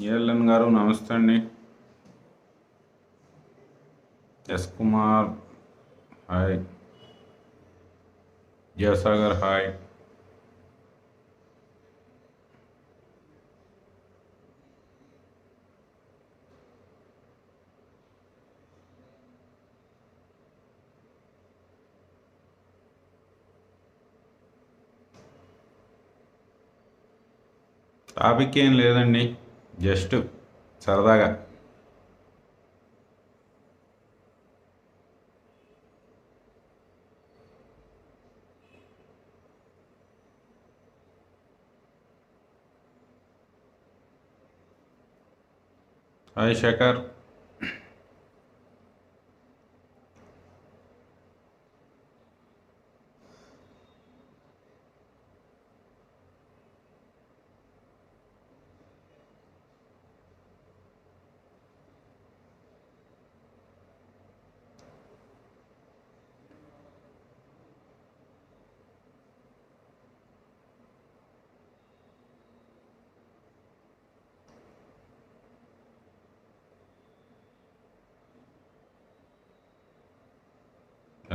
ALN గారు నమస్తే అండి. S Kumar hi. Jayasagar hi. Topic ఏం లేదండి, జస్ట్ సరదాగా. హాయ్ శేఖర్.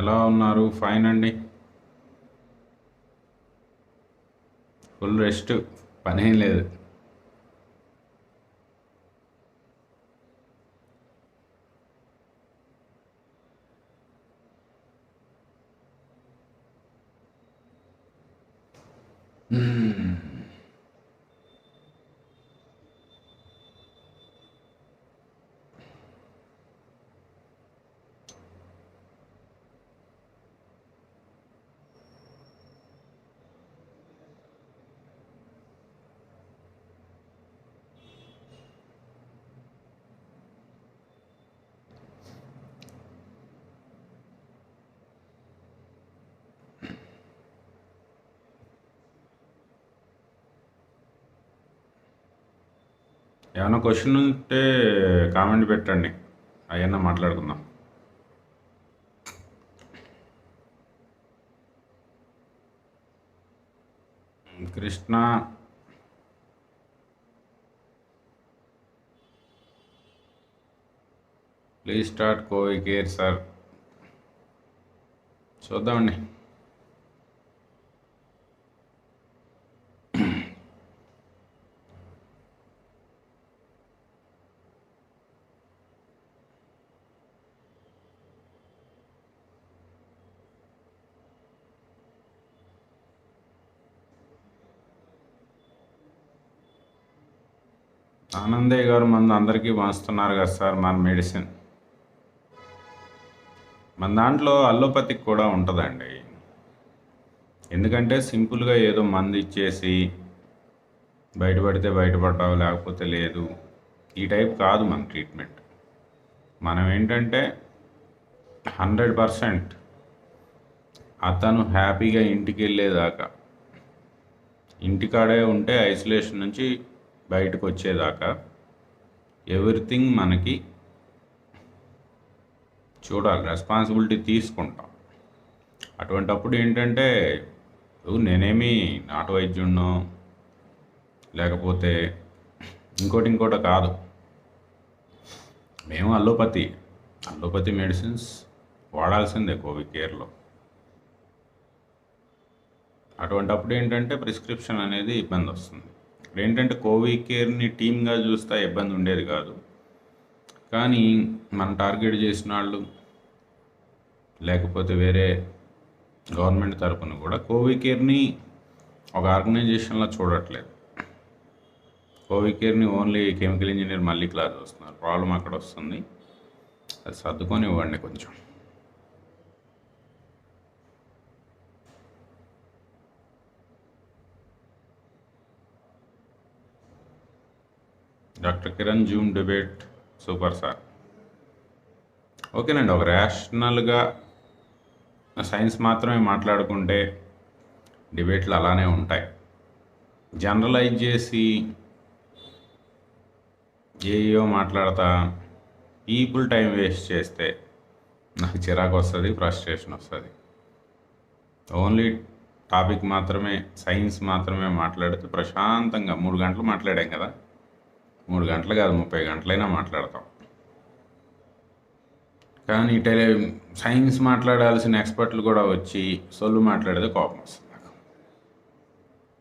ఎలా ఉన్నారు? ఫైన్ అండి. ఫుల్ రెస్ట్, పనేం లేదు. ఏమైనా క్వశ్చన్ ఉంటే కామెంట్ పెట్టండి, అవన్నా మాట్లాడుకుందాం. Krishna please start Covid care sir. చూద్దామండి. ఆనందయ్య గారు మందు అందరికీ పంచుతున్నారు కదా సార్ మన మెడిసిన్. మన దాంట్లో అల్లోపతిక్ కూడా ఉంటుందండి. ఎందుకంటే సింపుల్గా ఏదో మందు ఇచ్చేసి బయటపడితే బయటపడ్డావు లేకపోతే లేదు, ఈ టైప్ కాదు మన ట్రీట్మెంట్. మనం ఏంటంటే 100% అతను హ్యాపీగా ఇంటికి వెళ్ళేదాకా, ఇంటికాడే ఉంటే ఐసోలేషన్ నుంచి బయటకు వచ్చేదాకా ఎవ్రీథింగ్ మనకి చూడాలి, రెస్పాన్సిబిలిటీ తీసుకుంటాం. అటువంటప్పుడు ఏంటంటే నేనేమి నాటు వైద్యుడినో లేకపోతే ఇంకోటి కాదు. మేము అల్లోపతి మెడిసిన్స్ వాడాల్సిందే కోవిడ్ కేర్లో. అటువంటప్పుడు ఏంటంటే ప్రిస్క్రిప్షన్ అనేది ఇబ్బంది వస్తుంది. ఇప్పుడు ఏంటంటే కోవిడ్ కేర్ని టీమ్గా చూస్తే ఇబ్బంది ఉండేది కాదు, కానీ మనం టార్గెట్ చేసిన వాళ్ళు లేకపోతే వేరే గవర్నమెంట్ తరపున కూడా కోవిడ్ కేర్ని ఒక ఆర్గనైజేషన్లో చూడట్లేదు. కోవిడ్ కేర్ని ఓన్లీ కెమికల్ ఇంజనీర్ మళ్ళీ క్లాస్ వస్తున్నారు. ప్రాబ్లం అక్కడ వస్తుంది, అది సర్దుకొని ఇవ్వండి కొంచెం. Doctor Kiran Zoom debate super sir. ఓకేనండి, ఒక రేషనల్గా సైన్స్ మాత్రమే మాట్లాడుకుంటే డిబేట్లు అలానే ఉంటాయి. జనరలైజ్ చేసి ఏయో మాట్లాడతా పీపుల్ టైం వేస్ట్ చేస్తే నాకు చిరాకు వస్తుంది, ఫ్రస్ట్రేషన్ వస్తుంది. ఓన్లీ టాపిక్ మాత్రమే, సైన్స్ మాత్రమే మాట్లాడితే ప్రశాంతంగా 3 గంటలు మాట్లాడాం కదా, 3 గంటలు కాదు, 30 గంటలైనా మాట్లాడతాం. కానీ సైన్స్ మాట్లాడాల్సిన ఎక్స్పర్ట్లు కూడా వచ్చి సొల్లు మాట్లాడితే కోపం వస్తుంది నాకు.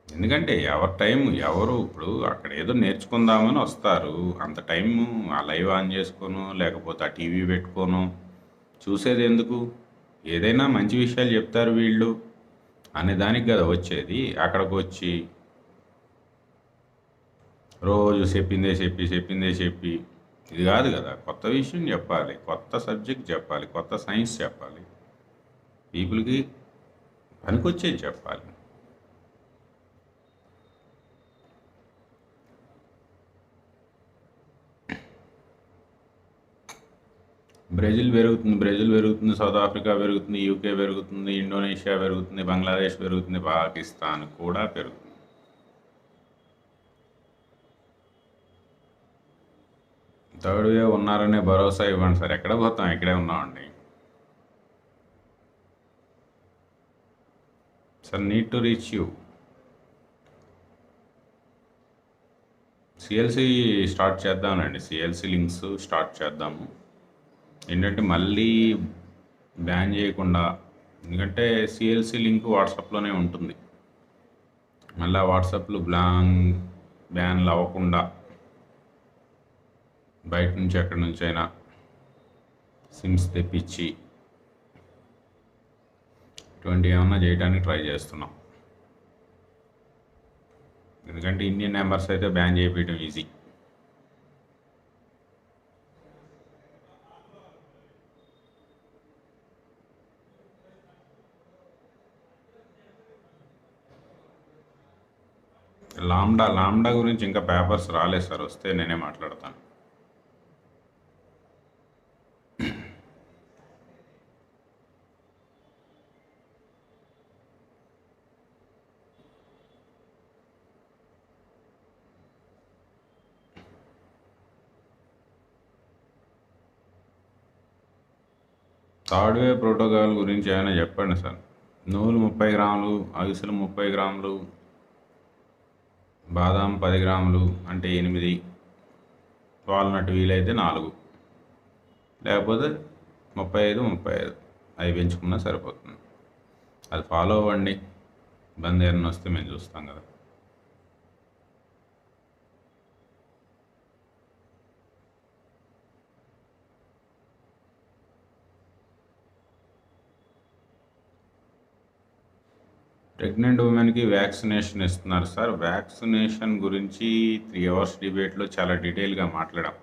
ఎందుకంటే ఎవరి టైం ఎవరు ఇప్పుడు అక్కడ ఏదో నేర్చుకుందామని వస్తారు. అంత టైము ఆ లైవ్ ఆన్ చేసుకోను, లేకపోతే ఆ టీవీ పెట్టుకోను చూసేది ఎందుకు? ఏదైనా మంచి విషయాలు చెప్తారు వీళ్ళు అనే దానికి కదా వచ్చేది. అక్కడికి వచ్చి రోజు చెప్పిందే చెప్పి ఇది కాదు కదా. కొత్త విషయం చెప్పాలి, కొత్త సబ్జెక్ట్ చెప్పాలి, కొత్త సైన్స్ చెప్పాలి, పీపుల్కి పనికొచ్చేది చెప్పాలి. బ్రెజిల్ పెరుగుతుంది, సౌత్ ఆఫ్రికా పెరుగుతుంది, యూకే పెరుగుతుంది, ఇండోనేషియా పెరుగుతుంది, బంగ్లాదేశ్ పెరుగుతుంది, పాకిస్తాన్ కూడా పెరుగుతుంది. థర్డ్ వేవ్ ఉన్నారనే భరోసా ఇవ్వండి సార్. ఎక్కడ పోతాం, ఇక్కడే ఉన్నామండి sir. Need to reach you. CLC start చేద్దామండి, సిఎల్సి లింక్స్ స్టార్ట్ చేద్దాము. ఏంటంటే మళ్ళీ బ్యాన్ చేయకుండా, ఎందుకంటే సిఎల్సి లింక్ వాట్సాప్లోనే ఉంటుంది. మళ్ళీ వాట్సాప్లు బ్యాన్లు అవ్వకుండా బయట నుంచి ఎక్కడి నుంచైనా సిమ్స్ తెప్పించి ఇటువంటి ఏమన్నా చేయడానికి ట్రై చేస్తున్నాం. ఎందుకంటే ఇండియన్ నెంబర్స్ అయితే బ్యాన్ చేయడం ఈజీ. లాంబ్డా గురించి ఇంకా పేపర్స్ రాలేదు సార్, వస్తే నేనే మాట్లాడతాను. థర్డ్ వేవ్ ప్రోటోకాల్ గురించి ఏమైనా చెప్పండి సార్. నువ్వులు 30 గ్రాములు, అవిసెలు 30 గ్రాములు, బాదాం 10 గ్రాములు అంటే 8, వాల్నట్ వీలైతే 4, లేకపోతే 35 అవి పెంచుకున్నా సరిపోతుంది. అది ఫాలో అవ్వండి. ఇబ్బంది ఏమైనా వస్తే మేము చూస్తాం కదా. ప్రెగ్నెంట్ ఉమెన్కి వ్యాక్సినేషన్ ఇస్తున్నారు సార్. వ్యాక్సినేషన్ గురించి 3 అవర్స్ డిబేట్లో చాలా డీటెయిల్గా మాట్లాడాం.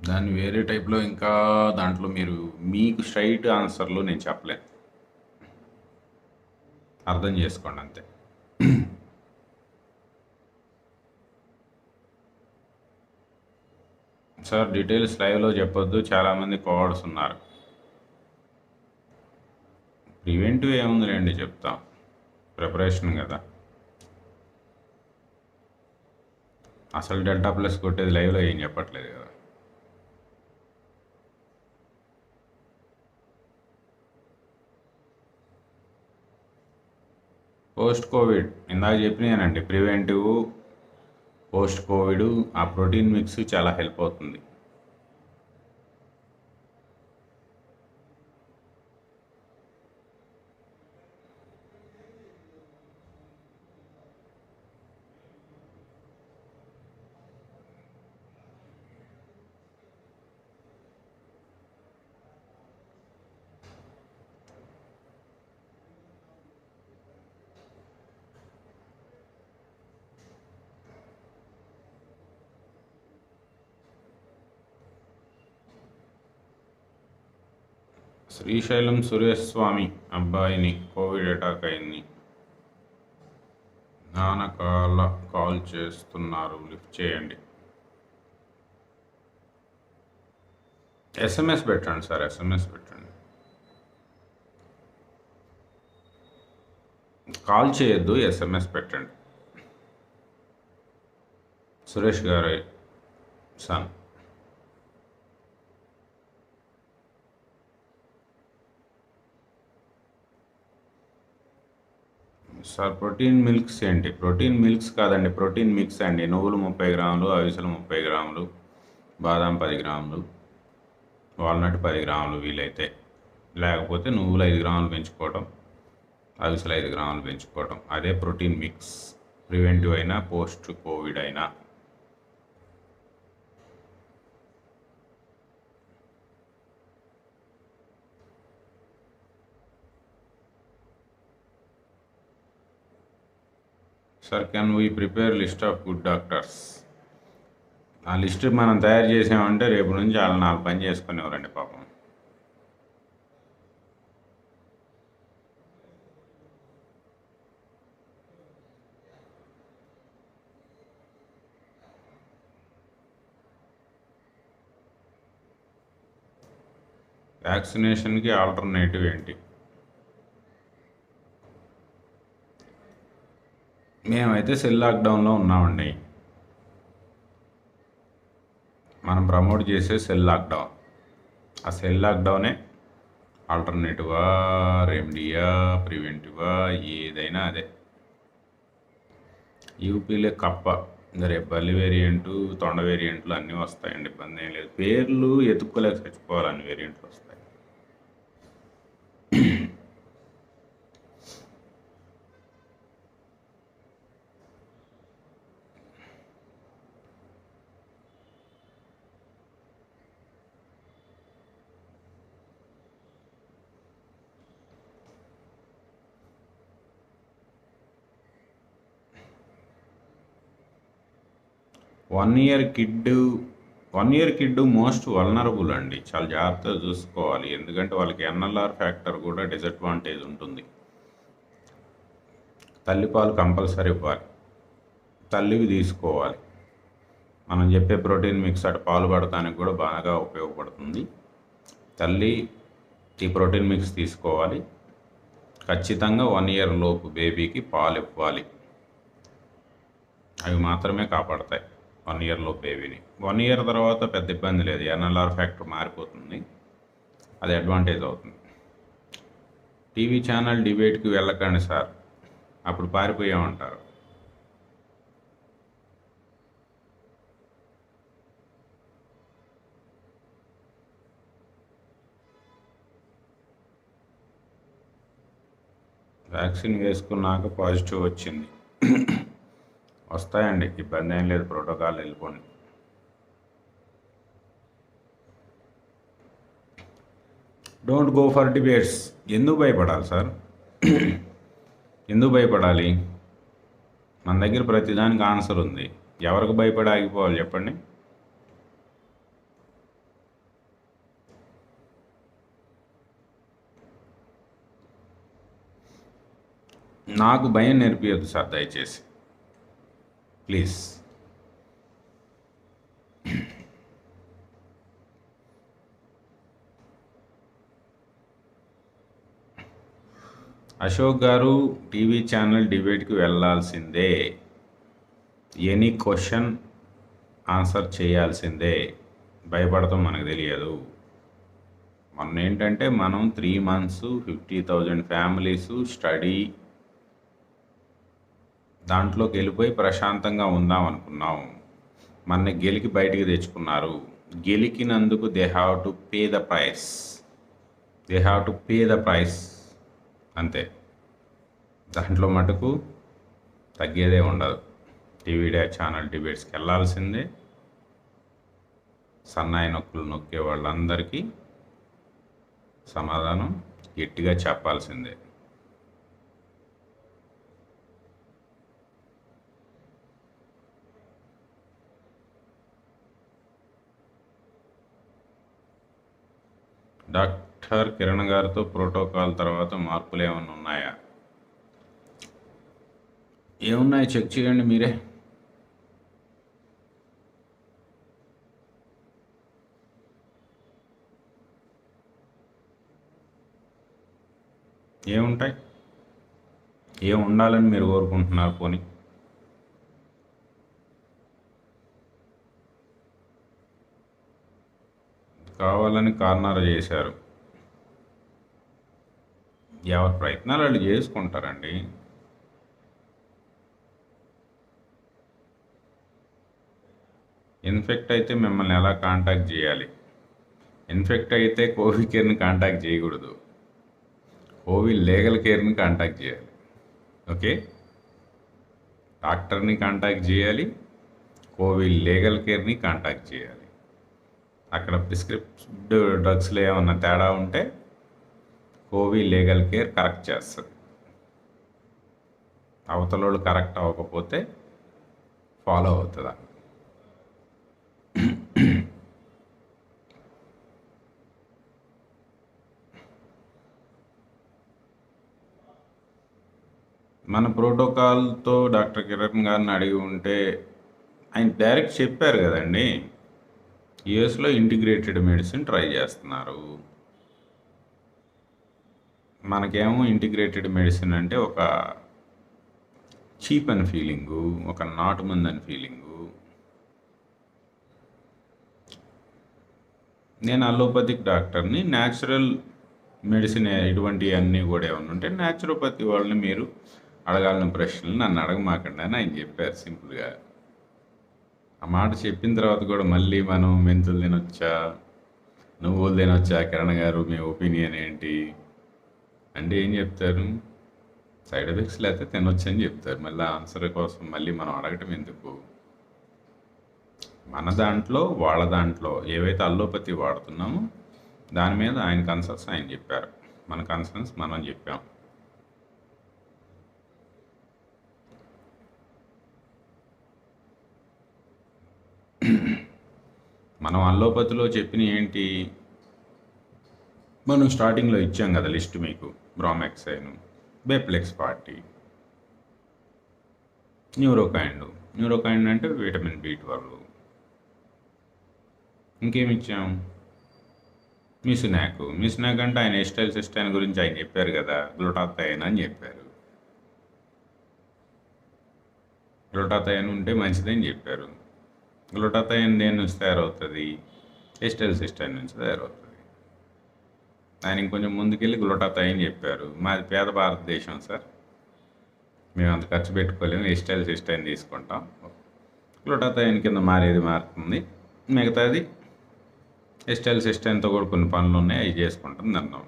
దాన్ని వేరే టైప్లో ఇంకా దాంట్లో మీకు స్ట్రైట్ ఆన్సర్లు నేను చెప్పలేను, అర్థం చేసుకోండి అంతే. సార్ డీటెయిల్స్ లైవ్లో చెప్పొద్దు, చాలామంది కోవర్డ్స్ ఉన్నారు. ప్రివెంటివ్ ఏముందిలేండి, చెప్తాం. ప్రిపరేషన్ కదా. అసలు డెల్టా ప్లస్ కొట్టేది లైవ్లో ఏం చెప్పట్లేదు కదా. పోస్ట్ కోవిడ్ ఇందాక చెప్పినానండి, ప్రివెంటివ్, పోస్ట్ కోవిడ్, ఆ ప్రోటీన్ మిక్స్ చాలా హెల్ప్ అవుతుంది. శ్రీశైలం సురేష్ స్వామి అబ్బాయిని కోవిడ్ అటాక్ అయింది, నాన్న కాల్ చేస్తున్నారు, లిఫ్ట్ చేయండి. ఎస్ఎంఎస్ పెట్టండి సార్, ఎస్ఎంఎస్ పెట్టండి, కాల్ చేయొద్దు, ఎస్ఎంఎస్ పెట్టండి. సురేష్ గారి సన్. సార్ ప్రోటీన్ మిల్క్స్ ఏంటి? ప్రోటీన్ మిల్క్స్ కాదండి, ప్రోటీన్ మిక్స్ అండి. నువ్వులు 30 గ్రాములు, అవిసెలు 30 గ్రాములు, బాదాం 10 గ్రాములు, వాల్నట్ 10 గ్రాములు వీలైతే. లేకపోతే నువ్వులు 5 గ్రాములు పెంచుకోవడం, అవిసెలు 5 గ్రాములు పెంచుకోవడం. అదే ప్రోటీన్ మిక్స్. ప్రివెంటివ్ అయినా పోస్ట్ కోవిడ్ అయినా. Sir can we prepare list of good doctors? ఆ లిస్ట్ మనం తయారు చేసామంటే రేపు నుంచి వాళ్ళు 4 పని చేసుకునేవారండి పాపం. వ్యాక్సినేషన్కి ఆల్టర్నేటివ్ ఏంటి? మేమైతే సెల్ లాక్డౌన్లో ఉన్నామండి. మనం ప్రమోట్ చేసే సెల్ లాక్డౌన్. ఆ సెల్ లాక్డౌనే ఆల్టర్నేటివా, రెమెడీయా, ప్రివెంటివా, ఏదైనా అదే. యూపీలో కప్ప, రేపు బల్లి వేరియంటు, తొండ వేరియంట్లు అన్నీ వస్తాయండి, ఇబ్బంది ఏం లేదు. పేర్లు ఎత్తుక్కోలేక చచ్చిపోవాలి, అన్ని వేరియంట్లు వస్తాయి. 1 ఇయర్ కిడ్ మోస్ట్ వల్నరబుల్ అండి, చాలా జాగ్రత్తగా చూసుకోవాలి. ఎందుకంటే వాళ్ళకి ఎన్ఎల్ఆర్ ఫ్యాక్టర్ కూడా డిసడ్వాంటేజ్ ఉంటుంది. తల్లిపాలు కంపల్సరీ ఇవ్వాలి, తల్లివి తీసుకోవాలి. మనం చెప్పే ప్రోటీన్ మిక్స్ అటు పాలు పడటానికి కూడా బాగా ఉపయోగపడుతుంది. తల్లి ఈ ప్రోటీన్ మిక్స్ తీసుకోవాలి. ఖచ్చితంగా 1 ఇయర్ లోపు బేబీకి పాలు ఇవ్వాలి. అవి మాత్రమే కాపాడతాయి 1 ఇయర్లో బేబీని. 1 ఇయర్ తర్వాత పెద్ద ఇబ్బంది లేదు, ఎన్ఎల్ఆర్ ఫ్యాక్టర్ మారిపోతుంది, అది అడ్వాంటేజ్ అవుతుంది. టీవీ ఛానల్ డిబేట్కి వెళ్ళకండి సార్, అప్పుడు పారిపోయామంటారు. వ్యాక్సిన్ వేసుకున్నాక పాజిటివ్ వచ్చింది. వస్తాయండి, ఇబ్బంది ఏం లేదు, ప్రోటోకాల్ వెళ్ళిపోండి. Don't go for debates. ఎందుకు భయపడాలి సార్? ఎందుకు భయపడాలి? మన దగ్గర ప్రతిదానికి ఆన్సర్ ఉంది. ఎవరికి భయపడి ఆగిపోవాలి చెప్పండి? నాకు భయం నేర్పియద్దు సార్ దయచేసి, please. Ashok garu, TV channel డిబేట్కి వెళ్ళాల్సిందే. ఎనీ క్వశ్చన్ ఆన్సర్ చేయాల్సిందే. భయపడతాం మనకు తెలియదు. మొన్న ఏంటంటే మనం 3 months 50,000 ఫ్యామిలీస్ స్టడీ దాంట్లోకి వెళ్ళిపోయి ప్రశాంతంగా ఉందాం అనుకున్నాం. మన గెలికి బయటికి తెచ్చుకున్నారు. గెలికినందుకు they have to pay the price. అంతే. దాంట్లో మటుకు తగ్గేదే ఉండదు. టీవీ ఛానల్ డిబేట్స్కి వెళ్ళాల్సిందే. సన్నాయి నొక్కులు నొక్కే వాళ్ళందరికీ సమాధానం గట్టిగా చెప్పాల్సిందే. డాక్టర్ కిరణ్ గారితో ప్రోటోకాల్ తర్వాత మార్పులు ఏమైనా ఉన్నాయా? ఏమున్నాయి చెక్ చేయండి మీరే. ఏముంటాయి? ఏం ఉండాలని మీరు కోరుకుంటున్నారు? పోనీ కావాలని కార్నర్ చేశారు. ఎవరి ప్రయత్నాలు వాళ్ళు చేసుకుంటారండి. ఇన్ఫెక్ట్ అయితే మిమ్మల్ని ఎలా కాంటాక్ట్ చేయాలి? ఇన్ఫెక్ట్ అయితే కోవి కేర్ని కాంటాక్ట్ చేయకూడదు, కోవి లీగల్ కేర్ని కాంటాక్ట్ చేయాలి. ఓకే, డాక్టర్ని కాంటాక్ట్ చేయాలి, కోవి లీగల్ కేర్ని కాంటాక్ట్ చేయాలి. అక్కడ ప్రిస్క్రిప్టివ్ డ్రగ్స్లో ఏమన్నా తేడా ఉంటే కోవి లీగల్ కేర్ కరెక్ట్ చేస్తుంది. అవతలోళ్ళు కరెక్ట్ అవ్వకపోతే ఫాలో అవుతుందా? మన ప్రోటోకాల్తో డాక్టర్ కిరణ్ గారిని అడిగి ఉంటే ఆయన డైరెక్ట్ చెప్పారు కదండి, యుఎస్లో ఇంటిగ్రేటెడ్ మెడిసిన్ ట్రై చేస్తున్నారు. మనకేమో ఇంటిగ్రేటెడ్ మెడిసిన్ అంటే ఒక చీప్ అని ఫీలింగు, ఒక నాటు మంది అని ఫీలింగు. నేను అలోపతిక్ డాక్టర్ని, న్యాచురల్ మెడిసిన్ ఇటువంటివన్నీ కూడా ఏమన్నా ఉంటే న్యాచురోపతి వాళ్ళని మీరు అడగాలని ప్రశ్నలు నన్ను అడగమాకండి అని ఆయన చెప్పారు సింపుల్గా. ఆ మాట చెప్పిన తర్వాత కూడా మళ్ళీ మనం మెంతులు తినొచ్చా, నువ్వులు తినొచ్చా కిరణ్ గారు, మీ ఒపీనియన్ ఏంటి అంటే ఏం చెప్తారు? సైడ్ ఎఫెక్ట్స్ లేకపోతే తినొచ్చు అని చెప్తారు. మళ్ళీ ఆన్సర్ కోసం మళ్ళీ మనం అడగటం ఎందుకు? మన దాంట్లో వాళ్ళ దాంట్లో ఏవైతే అల్లోపతి వాడుతున్నామో దాని మీద ఆయన కన్సర్న్స్ ఆయన చెప్పారు, మన కన్సర్న్స్ మనం చెప్పాం. మనం అల్లోపతిలో చెప్పిన ఏంటి, మనం స్టార్టింగ్లో ఇచ్చాం కదా లిస్ట్ మీకు, బ్రామెక్సైన్, బెప్లెక్స్ పార్టీ, న్యూరోకైండ్ అంటే విటమిన్ B12, ఇంకేమి ఇచ్చాం, మిస్నాక్ అంటే ఆయన ఎస్టైల్ సిస్టైన్ గురించి ఆయన చెప్పారు కదా, గ్లూటాథైన్ అని చెప్పారు. గ్లూటాథైన్ ఉంటే మంచిదని చెప్పారు. గ్లూటాథైన్ దేని నుంచి తయారవుతుంది? ఎస్టైల్ సిస్టైన్ నుంచి తయారవుతుంది. ఆయన ఇంకొంచెం ముందుకెళ్ళి గ్లూటాథైన్ చెప్పారు. మాది పేద భారతదేశం సార్, మేము అంత ఖర్చు పెట్టుకోలేము, ఎస్టైల్ సిస్టైన్ తీసుకుంటాం. గ్లూటాథైన్ కింద మారేది మారుతుంది, మిగతాది ఎస్టైల్ సిస్టైన్తో కూడా కొన్ని పనులు ఉన్నాయి, అవి చేసుకుంటుంది అన్నాం.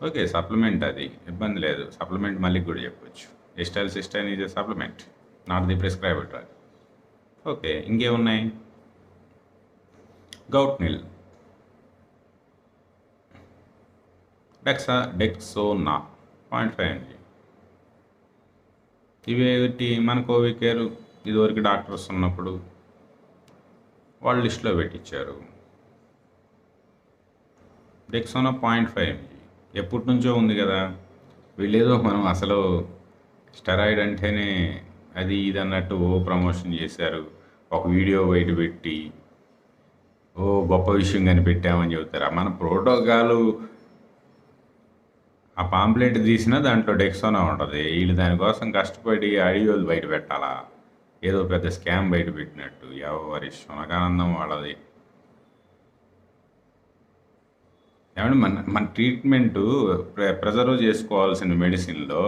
ఓకే, సప్లిమెంట్ అది ఇబ్బంది లేదు, సప్లిమెంట్ మళ్ళీ కూడా చెప్పొచ్చు. ఎస్టైల్ cystine is a supplement, not the prescribed drug. Okay, ఇంకేమున్నాయి? గౌట్నిల్, డెక్సోనా 0.5 mg. ఇవేటి మన కోవి కేర్ ఇదివరకు డాక్టర్స్ ఉన్నప్పుడు వాళ్ళు లిస్టులో పెట్టించారు. డెక్సోనా 0.5 mg ఎప్పటి నుంచో ఉంది కదా. వీళ్ళేదో మనం అసలు స్టెరాయిడ్ అంటేనే అది ఇది అన్నట్టు ప్రమోషన్ చేశారు, ఒక వీడియో బయట పెట్టి గొప్ప విషయం కనిపెట్టామని చెబుతారు. మన ప్రోటోకాలు ఆ పాంప్లెట్ తీసినా దాంట్లో డెక్సోనా ఉంటుంది. వీళ్ళు దానికోసం కష్టపడి ఆడియోలు బయట పెట్టాలా, ఏదో పెద్ద స్కామ్ బయట పెట్టినట్టు. ఎవరి శునకానందం వాళ్ళది. ఏమంటే మన ట్రీట్మెంటు ప్రిజర్వ్ చేసుకోవాల్సిన మెడిసిన్లో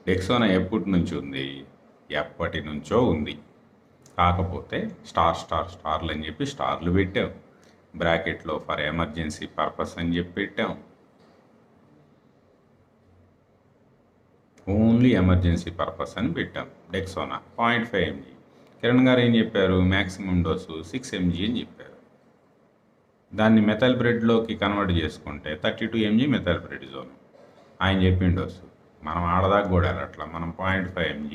డెక్సోనా ఎప్పటి నుంచి ఉంది? ఎప్పటి నుంచో ఉంది. కాకపోతే స్టార్లు అని చెప్పి స్టార్లు పెట్టాం, బ్రాకెట్లో ఫర్ ఎమర్జెన్సీ పర్పస్ అని చెప్పి పెట్టాం. ఓన్లీ ఎమర్జెన్సీ పర్పస్ అని పెట్టాం డెక్సోనా 0.5 mg. కిరణ్ గారు ఏం చెప్పారు? మ్యాక్సిమం డోసు 6 mg అని చెప్పారు. దాన్ని మెథైల్ బ్రెడ్లోకి కన్వర్ట్ చేసుకుంటే 32 mg మెథైల్ బ్రెడిజోన్ ఆయన చెప్పిన డోసు. మనం ఆడదాకా కూడా అట్లా మనం 0.5 mg.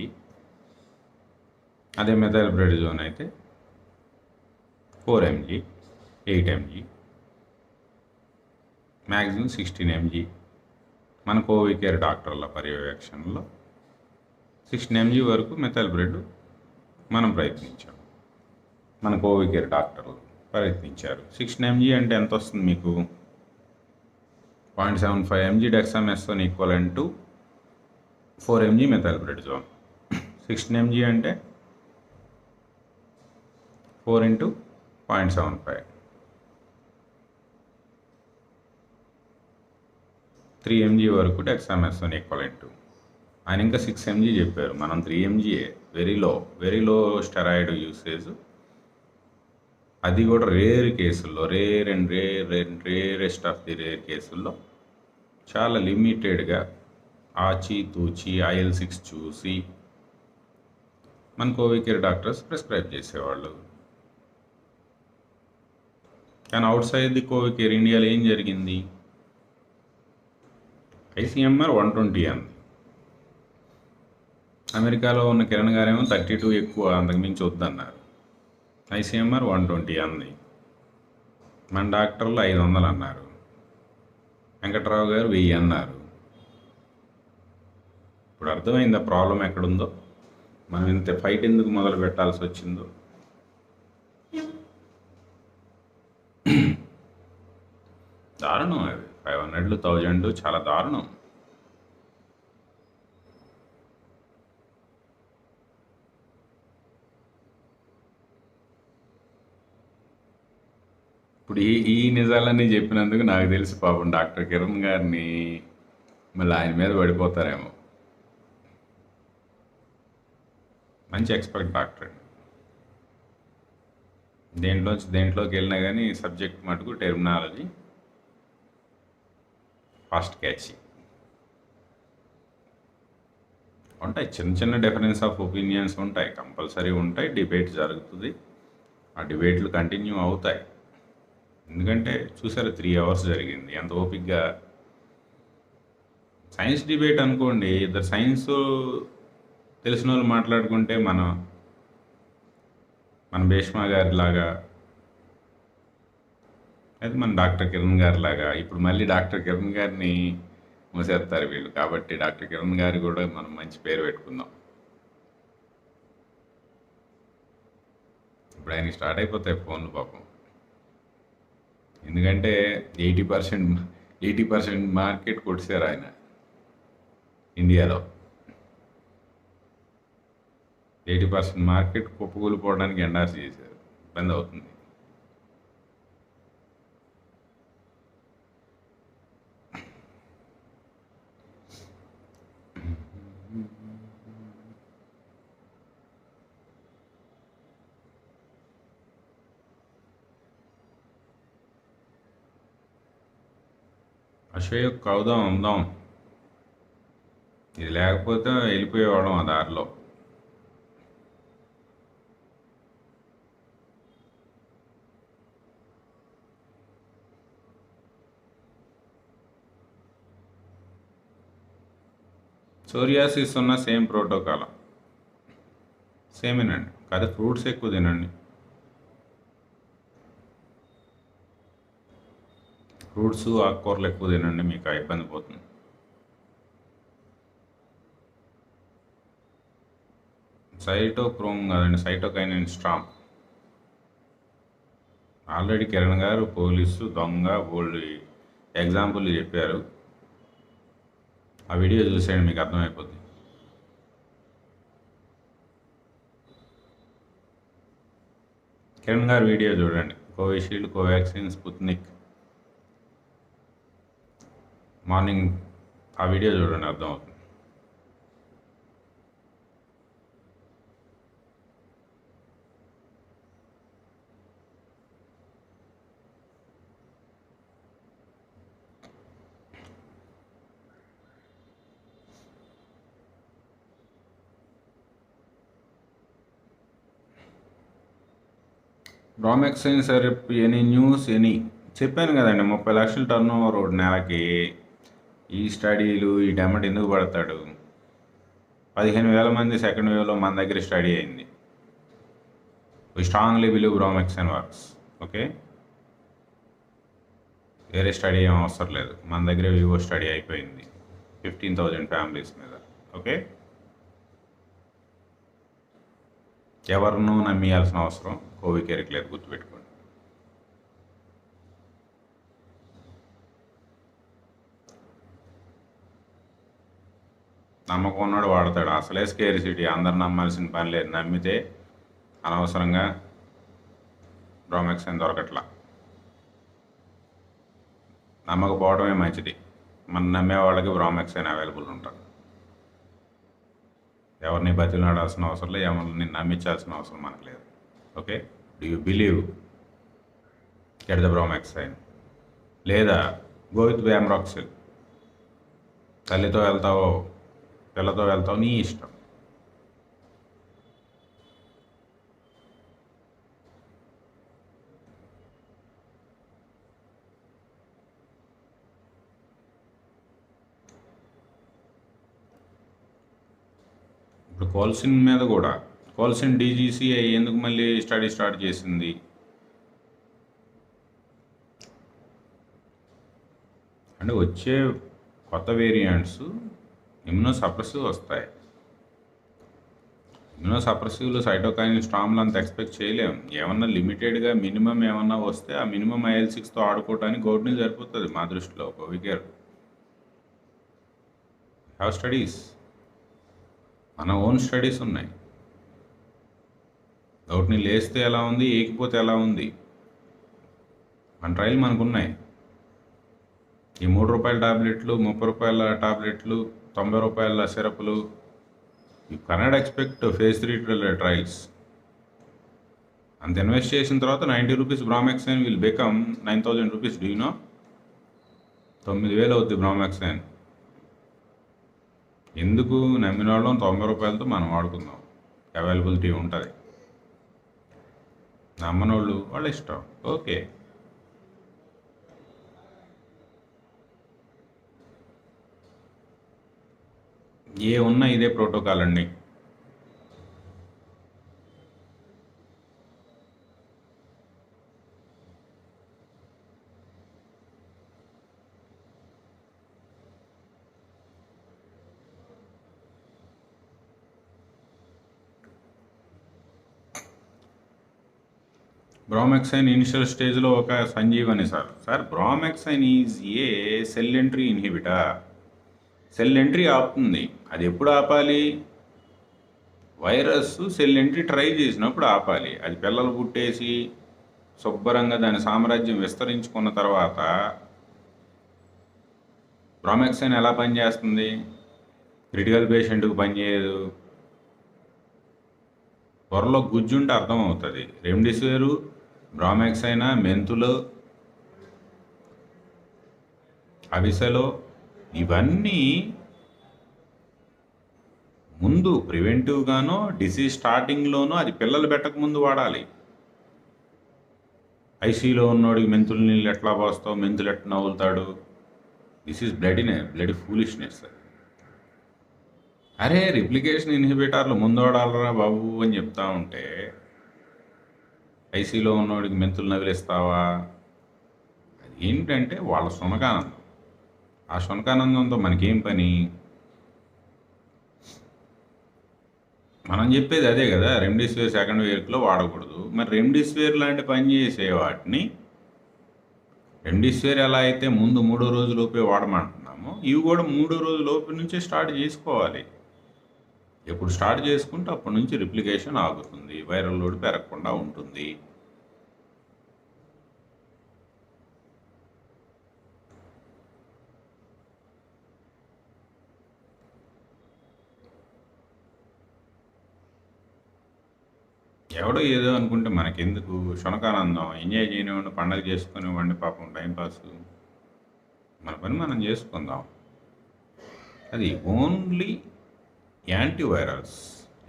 అదే మెథైల్ బ్రెడిజోన్ అయితే 4 mg, 8 mg, మ్యాక్సిమం 16 mg. మన కోవి కేర్ డాక్టర్ల పర్యవేక్షణలో 16 mg వరకు మెథైల్ బ్రెడ్ మనం ప్రయత్నించాం, మన కోవి కేర్ డాక్టర్లు ప్రయత్నించారు. 16 mg అంటే ఎంత వస్తుంది మీకు? 0.75 mg dexamethasone equivalent to 4 mg methyl prednisone. 16 mg అంటే 4 × 0.75, 3 mg వరకు డెక్సామెథాసోన్ ఈక్వలెంట్. ఆయన ఇంకా 6 mg చెప్పారు, మనం 3 mg. Very low steroid usage అది కూడా రేర్ కేసుల్లో, రేరెస్ట్ ఆఫ్ ది రేర్ కేసుల్లో చాలా లిమిటెడ్గా ఆచితూచి IL-6 చూసి మన కోవికేర్ డాక్టర్స్ ప్రిస్క్రైబ్ చేసేవాళ్ళు. కానీ అవుట్ సైడ్ ది కోవికేర్ ఇండియాలో ఏం జరిగింది? ICMR 120 అంది. అమెరికాలో ఉన్న కిరణ్ గారేమో 32 ఎక్కువ, అంతకుమించి వద్దన్నారు. ICMR 120 అంది. మన డాక్టర్లు 500 అన్నారు. వెంకట్రావు గారు 1000 అన్నారు. ఇప్పుడు అర్థమైందా ప్రాబ్లం ఎక్కడుందో? మనం ఇంత ఫైట్ ఎందుకు మొదలు పెట్టాల్సి వచ్చిందో? దారుణం అది. 500, 1000 చాలా దారుణం. ఇప్పుడు ఈ నిజాలన్నీ చెప్పినందుకు నాకు తెలిసి పాపం డాక్టర్ కిరణ్ గారిని మళ్ళీ ఆయన మీద పడిపోతారేమో. మంచి ఎక్స్పర్ట్ డాక్టర్ అండి. దేంట్లోకి వెళ్ళినా కానీ సబ్జెక్ట్ మటుకు టెర్మినాలజీ ఫాస్ట్ క్యాచ్. ఉంటాయి చిన్న చిన్న డిఫరెన్స్ ఆఫ్ ఒపీనియన్స్ ఉంటాయి, కంపల్సరీ ఉంటాయి. డిబేట్ జరుగుతుంది, ఆ డిబేట్లు కంటిన్యూ అవుతాయి. ఎందుకంటే చూసారు 3 hours జరిగింది. ఎంత ఓపిక్గా సైన్స్ డిబేట్ అనుకోండి, ఇద్దరు సైన్స్ తెలిసిన వాళ్ళు మాట్లాడుకుంటే మన భీష్మ గారి లాగా, అయితే మన డాక్టర్ కిరణ్ గారి లాగా. ఇప్పుడు మళ్ళీ డాక్టర్ కిరణ్ గారిని మూసేస్తారు వీళ్ళు, కాబట్టి డాక్టర్ కిరణ్ గారి కూడా మనం మంచి పేరు పెట్టుకుందాం. ఇప్పుడు ఆయనకి స్టార్ట్ అయిపోతాయి ఫోన్లు పాపం. ఎందుకంటే 80% మార్కెట్ కొట్టేశారు ఆయన ఇండియాలో. 80% మార్కెట్ కుప్పకూలిపోవడానికి ఎండార్స్ చేశారు. ఇబ్బంది అవుతుంది. అశోక్ అవుదాం ఉందాం, ఇది లేకపోతే వెళ్ళిపోయేవాళ్ళం ఆ దారిలో. సోరియాసిస్ ఉన్న సేమ్ ప్రోటోకాల్, సేమేనండి. కాదు, ఫ్రూట్స్ ఎక్కువ తినండి. ఫ్రూట్స్ ఆకుకూరలు ఎక్కువ తినండి, మీకు ఆ ఇబ్బంది పోతుంది. సైటోక్రోమ్ కాదండి, సైటోకైనిన్ స్ట్రామ్. ఆల్రెడీ కిరణ్ గారు పోలీసు దొంగ బోల్డ్ ఎగ్జాంపుల్ చెప్పారు. ఆ వీడియో చూసేయండి, మీకు అర్థమైపోద్ది. కిరణ్ గారు వీడియో చూడండి, కోవిషీల్డ్, కోవాక్సిన్, స్పుత్నిక్. మార్నింగ్ ఆ వీడియో చూడండి, అర్థమవుతుంది. బ్రామెక్సైన్ సిరప్ ఎనీ న్యూస్ ఎనీ చెప్పాను కదండి, 30 లక్షలు టర్న్ ఓవర్ నెలకి. ఈ స్టడీలు ఈ డెమట్ ఎందుకు పడతాడు? 15,000 మంది సెకండ్ వేవ్లో మన దగ్గర స్టడీ అయింది. We strongly believe bromhexine works. Okay, వేరే స్టడీ ఏం అవసరం లేదు, మన దగ్గర వివో స్టడీ అయిపోయింది 15,000 ఫ్యామిలీస్ మీద. ఓకే, ఎవరినూ నమ్మియాల్సిన అవసరం కోవికేర్కి లేదు, గుర్తుపెట్టుకోండి. నమ్మకం ఉన్నాడు వాడతాడు. అసలే స్కేర్ సిటీ, అందరు నమ్మాల్సిన పని లేదు. నమ్మితే అనవసరంగా బ్రామెక్సైన్ దొరకట్లా. నమ్మకపోవడమే మంచిది. మనం నమ్మే వాళ్ళకి బ్రామెక్సైన్ అవైలబుల్ ఉంటుంది. ఎవరిని బతిలాడాల్సిన అవసరం లేదు, ఎవరిని నమ్మించాల్సిన అవసరం మనకు లేదు. Okay, do you believe get the bromhexine, లేదా గో విత్ వ్యామ్రాక్సిల్. తల్లితో వెళ్తావో పిల్లతో వెళ్తావో నీ ఇష్టం. ఇప్పుడు కోల్సిన్ మీద కూడా, కోల్సిన్ డీజీసీఐ ఎందుకు మళ్ళీ స్టడీ స్టార్ట్ చేసింది? అంటే వచ్చే కొత్త వేరియంట్స్ ఇమ్యూనో సప్రెసివ్ వస్తాయి. ఇమ్యూనో సప్రెసివ్లు సైటోకైన్ స్టామ్లు అంత ఎక్స్పెక్ట్ చేయలేము. ఏమన్నా లిమిటెడ్గా మినిమం ఏమన్నా వస్తే ఆ మినిమం IL-6తో ఆడుకోవడానికి గౌడ్ని సరిపోతుంది మా దృష్టిలో. కోవికేర్ హ్యావ్ స్టడీస్, మన ఓన్ స్టడీస్ ఉన్నాయి. గౌడ్ని లేస్తే ఎలా ఉంది, ఏకిపోతే ఎలా ఉంది, మన ట్రయల్ మనకున్నాయి. ఈ ₹3 టాబ్లెట్లు, ₹30 టాబ్లెట్లు, ₹90 సిరప్లు, you cannot expect phase 3 trials. అంత ఇన్వెస్ట్ చేసిన తర్వాత ₹90 bromhexine will become ₹9,000. Do you know? 9,000 అవుద్ది బ్రోమాక్సైన్. ఎందుకు? నమ్మిన వాళ్ళం ₹90తో మనం వాడుకుందాం, అవైలబిలిటీ ఉంటుంది. నమ్మనోళ్ళు వాళ్ళ ఇష్టం. ఓకే, ఏ ఉన్నా ఇదే ప్రోటోకాల్ అండి. బ్రోమాక్సైన్ ఇనిషియల్ స్టేజ్లో ఒక సంజీవని sir bromhexine is a cell entry inhibitor. Cell entry ఆపుతుంది. అది ఎప్పుడు ఆపాలి? వైరస్ సెల్ ఎంట్రీ ట్రై చేసినప్పుడు ఆపాలి. అది పిల్లలు పుట్టేసి శుభ్రంగా దాని సామ్రాజ్యం విస్తరించుకున్న తర్వాత బ్రోమాక్సైన్ ఎలా పనిచేస్తుంది? క్రిటికల్ పేషెంట్కి పనిచేయదు. త్వరలో గుజ్జుంటే అర్థమవుతుంది. రెమ్డెసివిర్, బ్రోమాక్సైన్, మెంతులు, అవిసెలో ఇవన్నీ ముందు ప్రివెంటివ్గానో డిసీజ్ స్టార్టింగ్లోనో అది పిల్లలు పెట్టకముందు వాడాలి. ఐసీలో ఉన్నోడికి మెంతులు నీళ్ళు ఎట్లా పోస్తావు, మెంతులు ఎట్లా నవ్వులుతాడు? This is bloody foolishness. అరే రిప్లికేషన్ ఇన్హిబిటర్లు ముందు వాడాలరా బాబు అని చెప్తా ఉంటే ఐసీలో ఉన్నోడికి మెంతులు నవిలిస్తావా? అది ఏంటంటే వాళ్ళ శునకానందం. ఆ శునకానందంతో మనకేం పని? మనం చెప్పేది అదే కదా, రెమ్డెసివిర్ సెకండ్ వేవ్లో వాడకూడదు. మరి రెమ్డెసివిర్ లాంటి పని చేసే వాటిని, రెమ్డెసివిర్ ఎలా అయితే ముందు 3వ రోజులోపే వాడమంటున్నామో ఇవి కూడా 3వ రోజులోపు నుంచే స్టార్ట్ చేసుకోవాలి. ఎప్పుడు స్టార్ట్ చేసుకుంటే అప్పటి నుంచి రిప్లికేషన్ ఆగుతుంది, వైరల్ లోడ్ పెరగకుండా ఉంటుంది. ఎవడో ఏదో అనుకుంటే మనకెందుకు? శునకానందం ఎంజాయ్ చేయనివ్వండి, పండగ చేసుకునివ్వండి, పాపం టైంపాస్. మన పని మనం చేసుకుందాం. అది ఓన్లీ యాంటీవైరల్స్.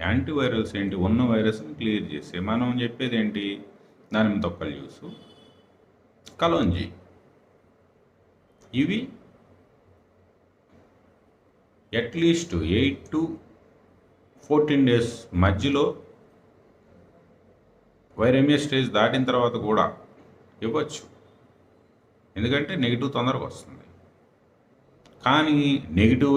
యాంటీవైరల్స్ ఏంటి? ఉన్న వైరస్ని క్లియర్ చేసే. మనం చెప్పేది ఏంటి? దానిమ్మ తొక్కల జ్యూసు, కలోంజీ. ఇవి అట్లీస్ట్ 8 to 14 days మధ్యలో వైరమియా స్టేజ్ దాటిన తర్వాత కూడా ఇవ్వచ్చు. ఎందుకంటే నెగిటివ్ తొందరగా వస్తుంది. కానీ నెగిటివ్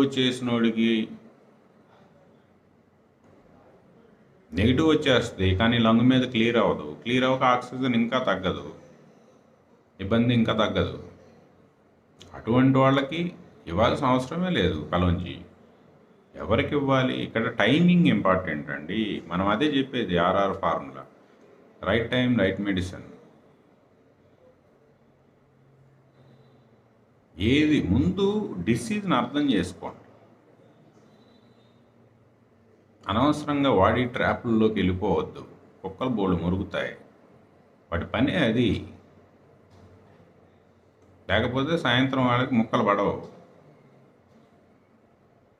వచ్చేస్తుంది కానీ లంగ్ మీద క్లియర్ అవ్వదు. క్లియర్ అవ్వక ఆక్సిజన్ ఇంకా తగ్గదు, ఇబ్బంది ఇంకా తగ్గదు. అటువంటి వాళ్ళకి ఇవ్వాల్సిన అవసరమే లేదు కలోంజీ. ఎవరికి ఇవ్వాలి? ఇక్కడ టైమింగ్ ఇంపార్టెంట్ అండి. మనం అదే చెప్పేది RR formula, right time right medicine. ఏది ముందు డిసీజ్ని అర్థం చేసుకోండి. అనవసరంగా వాడి ట్రాప్లలోకి వెళ్ళిపోవద్దు. కుక్కలు బోళ్ళు మురుగుతాయి. వాటి పని అది. లేకపోతే సాయంత్రం వాళ్ళకి ముక్కలు పడవు.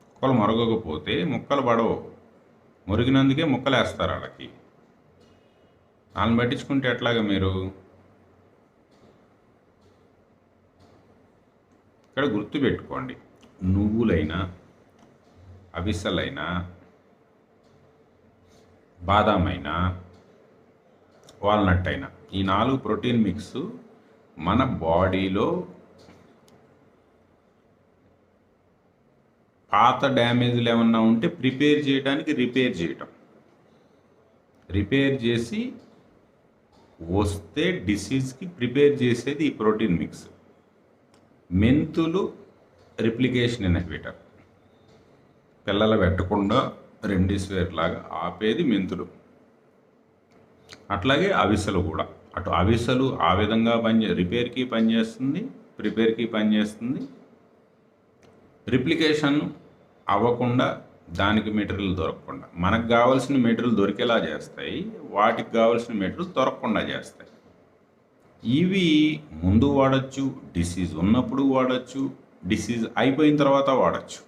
ముక్కలు మురగకపోతే ముక్కలు పడవు. మురిగినందుకే ముక్కలు వేస్తారు వాళ్ళకి. వాళ్ళని పట్టించుకుంటే ఎట్లాగా మీరు? ఇక్కడ గుర్తుపెట్టుకోండి, నువ్వులైనా, అవిసెలైనా, బాదాం అయినా, వాల్నట్ అయినా, ఈ 4 ప్రోటీన్ మిక్స్ మన బాడీలో పాత డ్యామేజ్లు ఏమన్నా ఉంటే ప్రిపేర్ చేయడానికి రిపేర్ చేయటం, రిపేర్ చేసి వస్తే డిసీజ్కి ప్రిపేర్ చేసేది ఈ ప్రోటీన్ మిక్స్. మెంతులు రిప్లికేషన్ ఇన్హిబిటర్, పిల్లలు పెట్టకుండా రెండిస్వేర్ లాగా ఆపేది మెంతులు. అట్లాగే అవిసెలు కూడా, అటు అవిసెలు ఆ విధంగా రిపేర్కి పనిచేస్తుంది, ప్రిపేర్కి పనిచేస్తుంది. రిప్లికేషన్ అవ్వకుండా, దానికి మెటీరియల్ దొరకకుండా, మనకు కావాల్సిన మెటీరియల్ దొరికేలా చేస్తాయి, వాటికి కావాల్సిన మెటీరియల్ దొరకకుండా చేస్తాయి. ఇవి ముందు వాడచ్చు, డిసీజ్ ఉన్నప్పుడు వాడచ్చు, డిసీజ్ అయిపోయిన తర్వాత వాడచ్చు.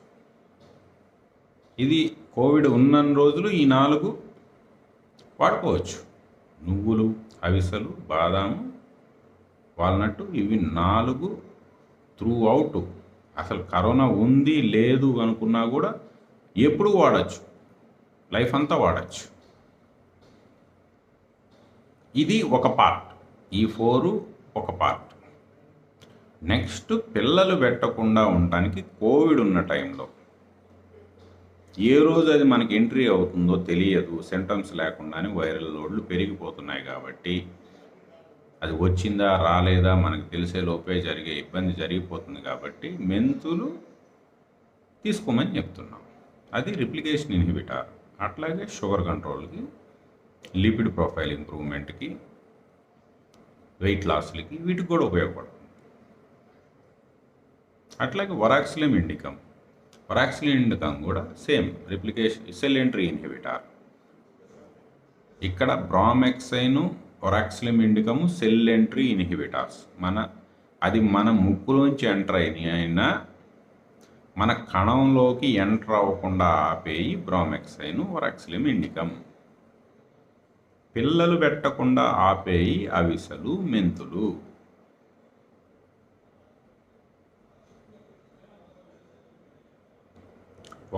ఇది కోవిడ్ ఉన్న రోజులు ఈ 4 వాడుకోవచ్చు. నువ్వులు, అవిసెలు, బాదాము, వాల్నట్, ఇవి 4 త్రూ అవుట్. అసలు కరోనా ఉంది లేదు అనుకున్నా కూడా ఎప్పుడు వాడచ్చు, లైఫ్ అంతా వాడచ్చు. ఇది ఒక పార్ట్, ఈ 4 ఒక పార్ట్. నెక్స్ట్, పిల్లలు పెట్టకుండా ఉండటానికి కోవిడ్ ఉన్న టైంలో ఏ రోజు అది మనకి ఎంట్రీ అవుతుందో తెలియదు, సింటమ్స్ లేకుండానే వైరల్ లోడ్లు పెరిగిపోతున్నాయి కాబట్టి, అది వచ్చిందా రాలేదా మనకు తెలిసే లోపే జరిగే ఇబ్బంది జరిగిపోతుంది కాబట్టి మెంతులు తీసుకోమని చెప్తున్నాం. అది రిప్లికేషన్ ఇన్హిబిటర్. అట్లాగే షుగర్ కంట్రోల్కి, లిపిడ్ ప్రొఫైల్ ఇంప్రూవ్మెంట్కి, వెయిట్ లాస్లకి, వీటికి కూడా ఉపయోగపడుతుంది. అట్లాగే వరాక్సిలిమ్ ఇండికమ్, వరాక్సిలిమ్ ఇండికమ్ కూడా same replication cell entry inhibitor. ఇక్కడ బ్రామెక్సైన్, వరాక్సిలిమ్ ఇండికము సెల్ ఎంట్రీ ఇన్హిబిటార్స్. అది మన ముక్కులోంచి ఎంటర్ అయినా మన కణంలోకి ఎంటర్ అవ్వకుండా ఆపేయి బ్రామెక్సైన్, వరాక్సిలిమ్ ఇండికమ్. పిల్లలు పెట్టకుండా ఆపేయి అవిసెలు, మెంతులు.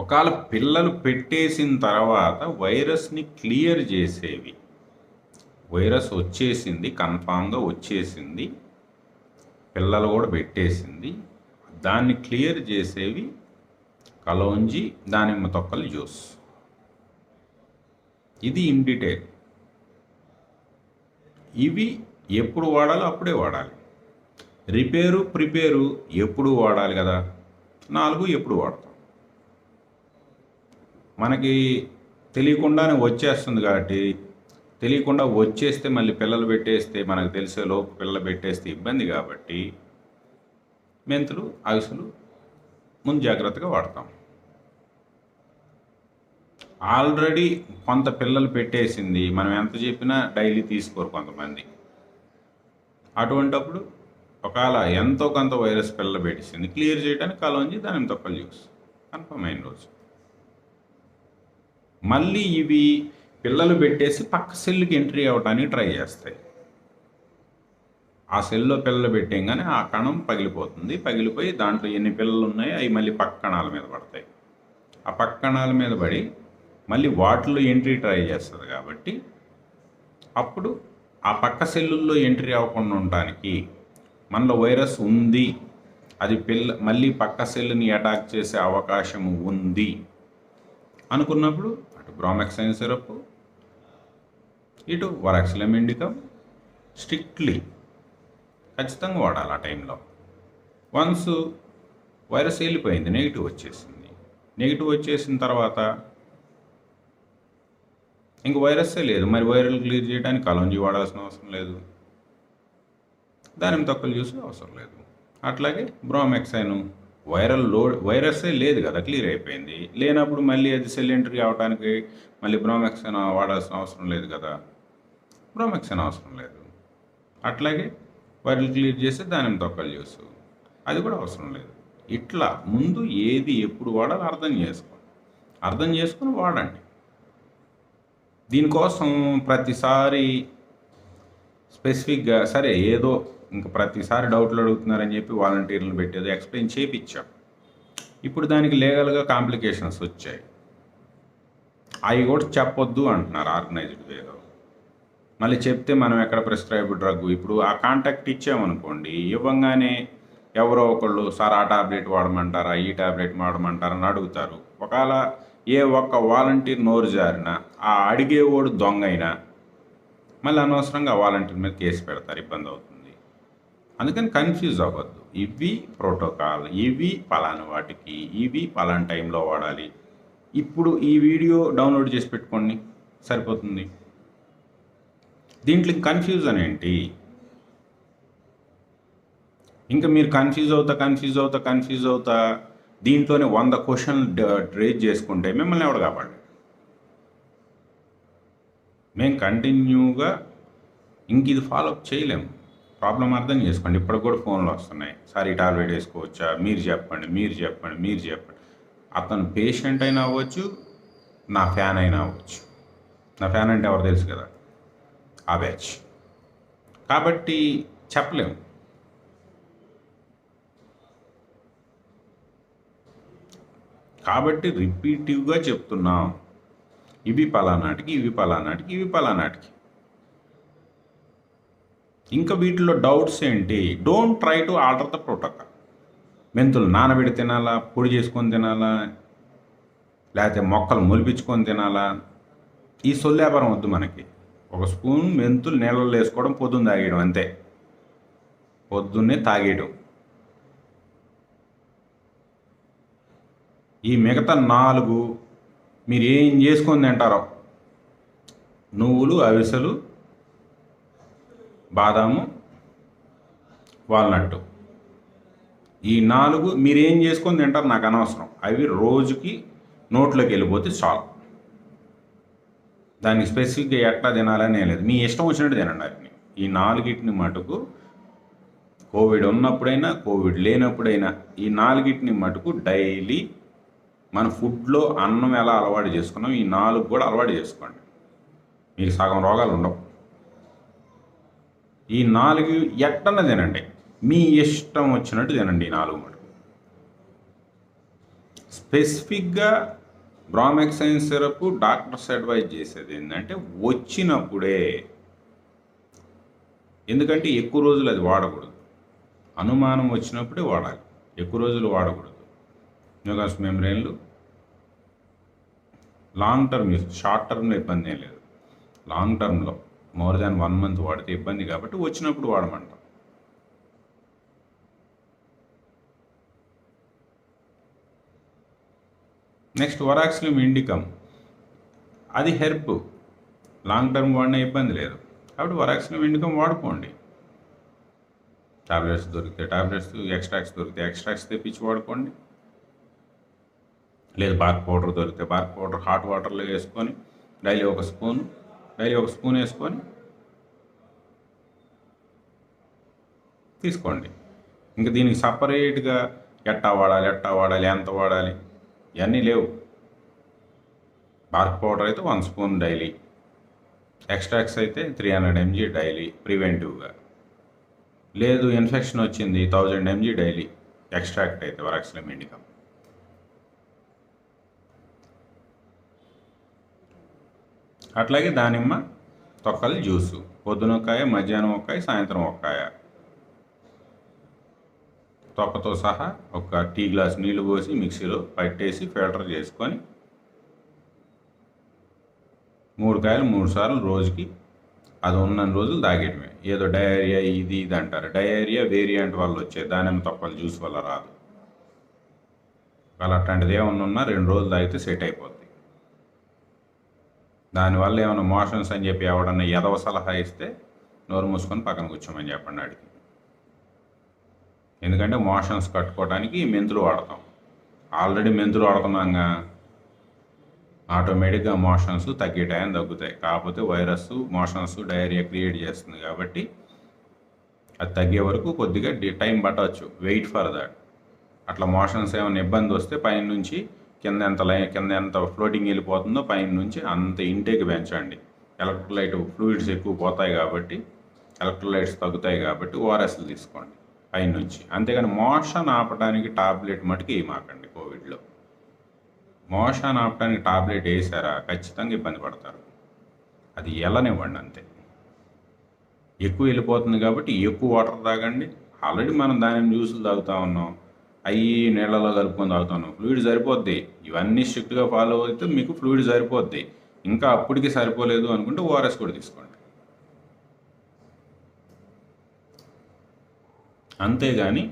ఒకవేళ పిల్లలు పెట్టేసిన తర్వాత వైరస్ని క్లియర్ చేసేవి, వైరస్ వచ్చేసింది, కన్ఫామ్గా వచ్చేసింది, పిల్లలు కూడా పెట్టేసింది, దాన్ని క్లియర్ చేసేవి కలోంజి, దానిమ్మ తొక్కల జ్యూస్. ఇది ఇన్ డీటెయిల్. ఇవి ఎప్పుడు వాడాలో అప్పుడే వాడాలి. రిపేరు, ప్రిపేరు ఎప్పుడు వాడాలి కదా, 4 ఎప్పుడు వాడతాం. మనకి తెలియకుండానే వచ్చేస్తుంది కాబట్టి, తెలియకుండా వచ్చేస్తే మళ్ళీ పిల్లలు పెట్టేస్తే, మనకు తెలిసే లోపు పిల్లలు పెట్టేస్తే ఇబ్బంది కాబట్టి మెంతులు, అవిసెలు ముందు జాగ్రత్తగా వాడతాం. ఆల్రెడీ కొంత పిల్లలు పెట్టేసింది, మనం ఎంత చెప్పినా డైలీ తీసుకోరు కొంతమంది. అటువంటప్పుడు ఒకవేళ ఎంతో కొంత వైరస్ పిల్లలు పెట్టేసింది, క్లియర్ చేయడానికి కలోంజి, దానిమ్మ తొక్కల జ్యూస్ కన్ఫర్మ్ అయిన రోజు. మళ్ళీ ఇవి పిల్లలు పెట్టేసి పక్క సెల్కి ఎంట్రీ అవ్వడానికి ట్రై చేస్తాయి. ఆ సెల్లో పిల్లలు పెట్టేయంగానే ఆ కణం పగిలిపోతుంది, పగిలిపోయి దాంట్లో ఎన్ని పిల్లలు ఉన్నాయో అవి మళ్ళీ పక్క కణాల మీద పడతాయి. ఆ పక్క కణాల మీద పడి మళ్ళీ వాటిలో ఎంట్రీ ట్రై చేస్తుంది కాబట్టి, అప్పుడు ఆ పక్క సెల్లుల్లో ఎంట్రీ అవ్వకుండా ఉండటానికి మనలో వైరస్ ఉంది, అది మళ్ళీ పక్క సెల్ని అటాక్ చేసే అవకాశం ఉంది అనుకున్నప్పుడు అటు బ్రామెక్సైన్ సిరప్, ఇటు వరాక్సిలిమ్ ఇండికమ్ స్ట్రిక్ట్లీ ఖచ్చితంగా వాడాలి ఆ టైంలో. వన్స్ వైరస్ వెళ్ళిపోయింది, నెగిటివ్ వచ్చేసింది, నెగిటివ్ వచ్చేసిన తర్వాత ఇంక వైరస్సే లేదు, మరి వైరల్ క్లియర్ చేయడానికి కలోంజీ వాడాల్సిన అవసరం లేదు, దానిమ్మ తొక్కలు జ్యూస్ అవసరం లేదు. అట్లాగే బ్రామెక్సైన్, వైరస్సే లేదు కదా, క్లియర్ అయిపోయింది, లేనప్పుడు మళ్ళీ అది సెల్ ఎంట్రీ అవడానికి మళ్ళీ బ్రామెక్సైన్ వాడాల్సిన అవసరం లేదు కదా, బ్రామెక్సైన్ అవసరం లేదు. అట్లాగే వైరల్ క్లియర్ చేస్తే దానిమ్మ తొక్కలు జ్యూస్. అది కూడా అవసరం లేదు. ఇట్లా ముందు ఏది ఎప్పుడు వాడాలో అర్థం చేసుకొని వాడండి. దీనికోసం ప్రతిసారి స్పెసిఫిక్గా సరే ఏదో ఇంకా ప్రతిసారి డౌట్లు అడుగుతున్నారని చెప్పి వాలంటీర్లను పెట్టేది ఎక్స్ప్లెయిన్ చేయించాం. ఇప్పుడు దానికి లీగల్గా కాంప్లికేషన్స్ వచ్చాయి. అవి కూడా చెప్పొద్దు అంటున్నారు ఆర్గనైజ్డ్ వేలో. మళ్ళీ చెప్తే మనం ఎక్కడ ప్రిస్క్రైబ్డ్ డ్రగ్ ఇప్పుడు ఆ కాంటాక్ట్ ఇచ్చామనుకోండి, ఇవ్వగానే ఎవరో ఒకళ్ళు సార్ ఆ టాబ్లెట్ వాడమంటారా ఈ టాబ్లెట్ వాడమంటారా అని అడుగుతారు. ఒకవేళ ఏ ఒక్క వాలంటీర్ నోరు జారినా ఆ అడిగేవాడు దొంగ అయినా మళ్ళీ అనవసరంగా ఆ వాలంటీర్ మీద కేసు పెడతారు, ఇబ్బంది అవుతుంది. అందుకని కన్ఫ్యూజ్ అవ్వద్దు. ఇవి ప్రోటోకాల్, ఇవి పలానా వాటికి, ఇవి పలానా టైంలో వాడాలి. ఇప్పుడు ఈ వీడియో డౌన్లోడ్ చేసి పెట్టుకోండి, సరిపోతుంది. దీంట్లో కన్ఫ్యూజన్ ఏంటి? ఇంకా మీరు కన్ఫ్యూజ్ అవుతా దీంట్లోనే 100 క్వశ్చన్లు రేజ్ చేసుకుంటే మిమ్మల్ని ఎవడు కాపాడు? మేము కంటిన్యూగా ఇంక ఇది ఫాలోఅప్ చేయలేము. ప్రాబ్లం అర్థం చేసుకోండి. ఇప్పటికి కూడా ఫోన్లు వస్తున్నాయి, సార్ ఈ టాబ్లెట్ వేసుకోవచ్చా, మీరు చెప్పండి. అతను పేషెంట్ అయినా అవ్వచ్చు, నా ఫ్యాన్ అయినా అవ్వచ్చు. నా ఫ్యాన్ అంటే ఎవరు తెలుసు కదా, ఆ బ్యాచ్. కాబట్టి చెప్పలేము. కాబట్టి రిపీటివ్గా చెప్తున్నాం, ఇవి పలానాటికి. ఇంకా వీటిలో డౌట్స్ ఏంటి? Don't try to alter the protocol. మెంతులు నానబెడి తినాలా, పొడి చేసుకొని తినాలా, లేకపోతే మొక్కలు మొలిపించుకొని తినాలా, ఈ సొల్లేపరం వద్దు మనకి. ఒక స్పూన్ మెంతులు నీళ్ళలో వేసుకోవడం, పొద్దున్న తాగేయడం, అంతే. పొద్దున్నే తాగేయడం. ఈ మిగతా 4 మీరు ఏం చేసుకొని తింటారో, నువ్వులు, అవిసెలు, బాదాము, వాల్నట్టు, ఈ 4 మీరు ఏం చేసుకొని తింటారు నాకు అనవసరం. అవి రోజుకి నోట్లోకి వెళ్ళిపోతే చాలు. దానికి స్పెసిఫిక్గా ఎట్లా తినాలని లేదు, మీ ఇష్టం వచ్చినట్టు తినండి. అవి ఈ 4 మటుకు కోవిడ్ ఉన్నప్పుడైనా కోవిడ్ లేనప్పుడైనా ఈ 4 మటుకు డైలీ మన ఫుడ్లో అన్నం ఎలా అలవాటు చేసుకున్నాం, ఈ 4 కూడా అలవాటు చేసుకోండి. మీకు సగం రోగాలు ఉండవు. ఈ 4 ఎట్టన్నా తినండి, మీ ఇష్టం వచ్చినట్టు తినండి. ఈ 4 మటుకు స్పెసిఫిక్గా బ్రామెక్సైన్ సిరప్ డాక్టర్స్ అడ్వైజ్ చేసేది ఏంటంటే వచ్చినప్పుడే. ఎందుకంటే ఎక్కువ రోజులు అది వాడకూడదు. అనుమానం వచ్చినప్పుడే వాడాలి, ఎక్కువ రోజులు వాడకూడదు. న్యూకాస్ మెమ్బ్రెయిన్లు లాంగ్ టర్మ్ యూస్, షార్ట్ టర్మ్లో ఇబ్బంది ఏం లేదు. లాంగ్ టర్మ్లో మోర్ దాన్ 1 మంత్ వాడితే ఇబ్బంది, కాబట్టి వచ్చినప్పుడు వాడమంటాం. నెక్స్ట్ వరాక్సిలియం ఇండికమ్, అది హెర్బ్, లాంగ్ టర్మ్ వాడినా ఇబ్బంది లేదు. కాబట్టి వరాక్సిలియం ఇండికమ్ వాడుకోండి. టాబ్లెట్స్ దొరికితే టాబ్లెట్స్, ఎక్స్ట్రాక్ట్స్ దొరికితే ఎక్స్ట్రాక్ట్స్ తెప్పించి వాడుకోండి. లేదు బార్క్ పౌడర్ దొరికితే బార్క్ పౌడర్ హాట్ వాటర్లో వేసుకొని డైలీ ఒక స్పూన్ వేసుకొని తీసుకోండి. ఇంకా దీనికి సపరేట్గా ఎట్టా వాడాలి, ఎంత వాడాలి ఇవన్నీ లేవు. బార్క్ పౌడర్ అయితే 1 స్పూన్ డైలీ, ఎక్స్ట్రాక్ట్స్ అయితే 300 mg డైలీ ప్రివెంటివ్గా. లేదు ఇన్ఫెక్షన్ వచ్చింది 1000 mg డైలీ ఎక్స్ట్రాక్ట్ అయితే వరాక్సిలియం ఇండికమ్. అట్లాగే దానిమ్మ తొక్కల జ్యూసు, పొద్దున ఒక్కాయ, మధ్యాహ్నం ఒక్కాయ, సాయంత్రం ఒక్కాయ, తొక్కతో సహా ఒక టీ గ్లాస్ నీళ్లు పోసి మిక్సీలో పట్టేసి ఫిల్టర్ చేసుకొని 3 కాయలు 3 సార్లు రోజుకి, అది ఉన్న రోజులు తాగేయడమే. ఏదో డయేరియా ఇది అంటారు, డయేరియా వేరియంట్ వల్ల వచ్చే దానిమ్మ తొక్కల జ్యూస్ వల్ల రాదు. వాళ్ళు అట్లాంటిది ఏమన్నా ఉన్నా 2 రోజులు తాగితే సెట్ అయిపోద్ది. దానివల్ల ఏమైనా మోషన్స్ అని చెప్పి ఎవడన్నా ఎదవ సలహా ఇస్తే నోరు మూసుకొని పక్కన కూర్చోమని చెప్పండి వాడికి. ఎందుకంటే మోషన్స్ కట్టుకోవడానికి మెంతులు వాడతాం, ఆల్రెడీ మెంతులు వాడుతున్నాంగా, ఆటోమేటిక్గా మోషన్స్ తగ్గుతాయి. కాకపోతే వైరస్ మోషన్స్ డయేరియా క్రియేట్ చేస్తుంది. కాబట్టి అది తగ్గే వరకు కొద్దిగా టైం పట్టవచ్చు. Wait for that. అట్లా మోషన్స్ ఏమైనా ఇబ్బంది వస్తే పైనుంచి కింద ఎంత ఫ్లోటింగ్ వెళ్ళిపోతుందో పైనుంచి అంత ఇంటేక్ పెంచండి. ఎలక్ట్రోలైట్ ఫ్లూయిడ్స్ ఎక్కువ పోతాయి కాబట్టి, ఎలక్ట్రోలైట్స్ తగ్గుతాయి కాబట్టి ఓఆర్ఎస్లు తీసుకోండి పైనుంచి. అంతేగాని మోషన్ ఆపడానికి టాబ్లెట్ మటుకు వేయమాకండి. కోవిడ్లో మోషన్ ఆపడానికి టాబ్లెట్ వేసారా ఖచ్చితంగా ఇబ్బంది పడతారు. అది వెళ్ళనివ్వండి అంతే. ఎక్కువ వెళ్ళిపోతుంది కాబట్టి ఎక్కువ వాటర్ తాగండి. ఆల్రెడీ మనం దానిమ్మ జ్యూసులు తాగుతూ ఉన్నాం, అవి నీళ్ళలో కలుపుకొని తాగుతూ ఉన్నాం, ఫ్లూయిడ్ సరిపోద్ది. ఇవన్నీ స్ట్రిక్ట్గా ఫాలో అయితే మీకు ఫ్లూయిడ్ సరిపోద్ది. ఇంకా అప్పటికి సరిపోలేదు అనుకుంటే ఓఆర్ఎస్ కూడా తీసుకోండి. అంతేగాని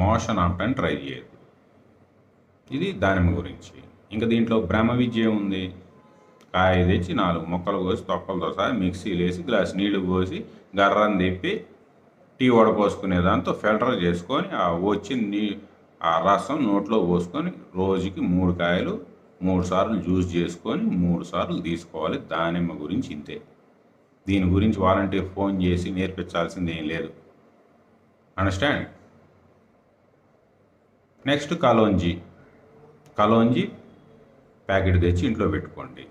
మోషన్ ఆపడానికి ట్రై చేయదు. ఇది దానిమ్మ గురించి. ఇంకా దీంట్లో బ్రహ్మ విద్య ఉంది. కాయ తెచ్చి 4 ముక్కలు కోసి తొక్కలతో సహా మిక్సీలో వేసి గ్లాస్ నీళ్లు పోసి గర్రని తిప్పి టీ వడపోసుకునే దాంతో ఫిల్టర్ చేసుకొని ఆ రసం నోట్లో పోసుకొని రోజుకి 3 కాయలు 3 సార్లు జ్యూస్ చేసుకొని 3 సార్లు తీసుకోవాలి. దానిమ్మ గురించి ఇంతే. దీని గురించి వాలంటీర్ ఫోన్ చేసి నేర్పించాల్సింది ఏం లేదు. అండర్స్టాండ్? నెక్స్ట్ కలోంజీ ప్యాకెట్ తెచ్చి ఇంట్లో పెట్టుకోండి.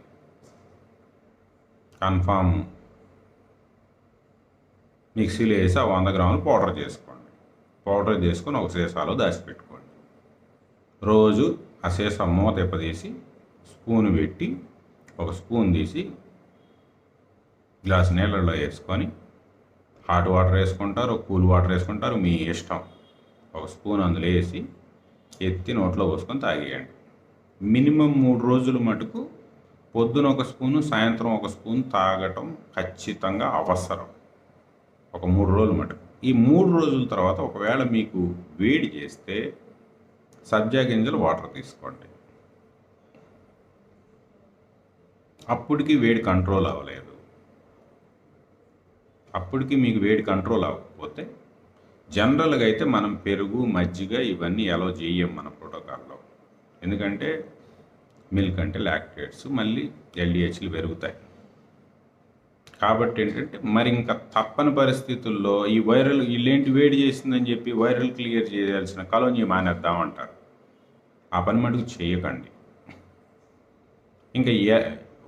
కన్ఫామ్ మిక్సీలో వేసి 100 గ్రాములు పౌడర్ చేసుకోండి. పౌడర్ చేసుకొని ఒక సీసాలో దాచిపెట్టుకోండి. రోజు ఆ సీసా మూత ఎప్పదీసి స్పూన్ పెట్టి ఒక స్పూన్ తీసి గ్లాస్ నీళ్ళల్లో వేసుకొని హాట్ వాటర్ వేసుకుంటారు, కూల్ వాటర్ వేసుకుంటారు, మీ ఇష్టం. ఒక స్పూన్ అందులో వేసి ఎత్తి నోట్లో పోసుకొని తాగేయండి. మినిమం 3 రోజులు మటుకు పొద్దున ఒక స్పూను, సాయంత్రం ఒక స్పూన్ తాగటం ఖచ్చితంగా అవసరం. ఒక 3 రోజులు మటుకు. ఈ 3 రోజుల తర్వాత ఒకవేళ మీకు వేడి చేస్తే సబ్జా గింజలు వాటర్ తీసుకోండి. అప్పటికి వేడి కంట్రోల్ అవ్వలేదు. అప్పటికి మీకు వేడి కంట్రోల్ అవ్వకపోతే జనరల్గా అయితే మనం పెరుగు, మజ్జిగ ఇవన్నీ అలౌ చేయం మన ప్రోటోకాల్లో. ఎందుకంటే మిల్క్ అంటే లాక్టేట్స్, మళ్ళీ ఎల్డిహెచ్లు పెరుగుతాయి. కాబట్టి ఏంటంటే మరి ఇంకా తప్పని పరిస్థితుల్లో ఈ వీళ్ళేంటి వేడి చేసిందని చెప్పి వైరల్ క్లియర్ చేయాల్సిన కలోంజీ మానేద్దామంటారు. ఆ పని మటుకు చేయకండి. ఇంకా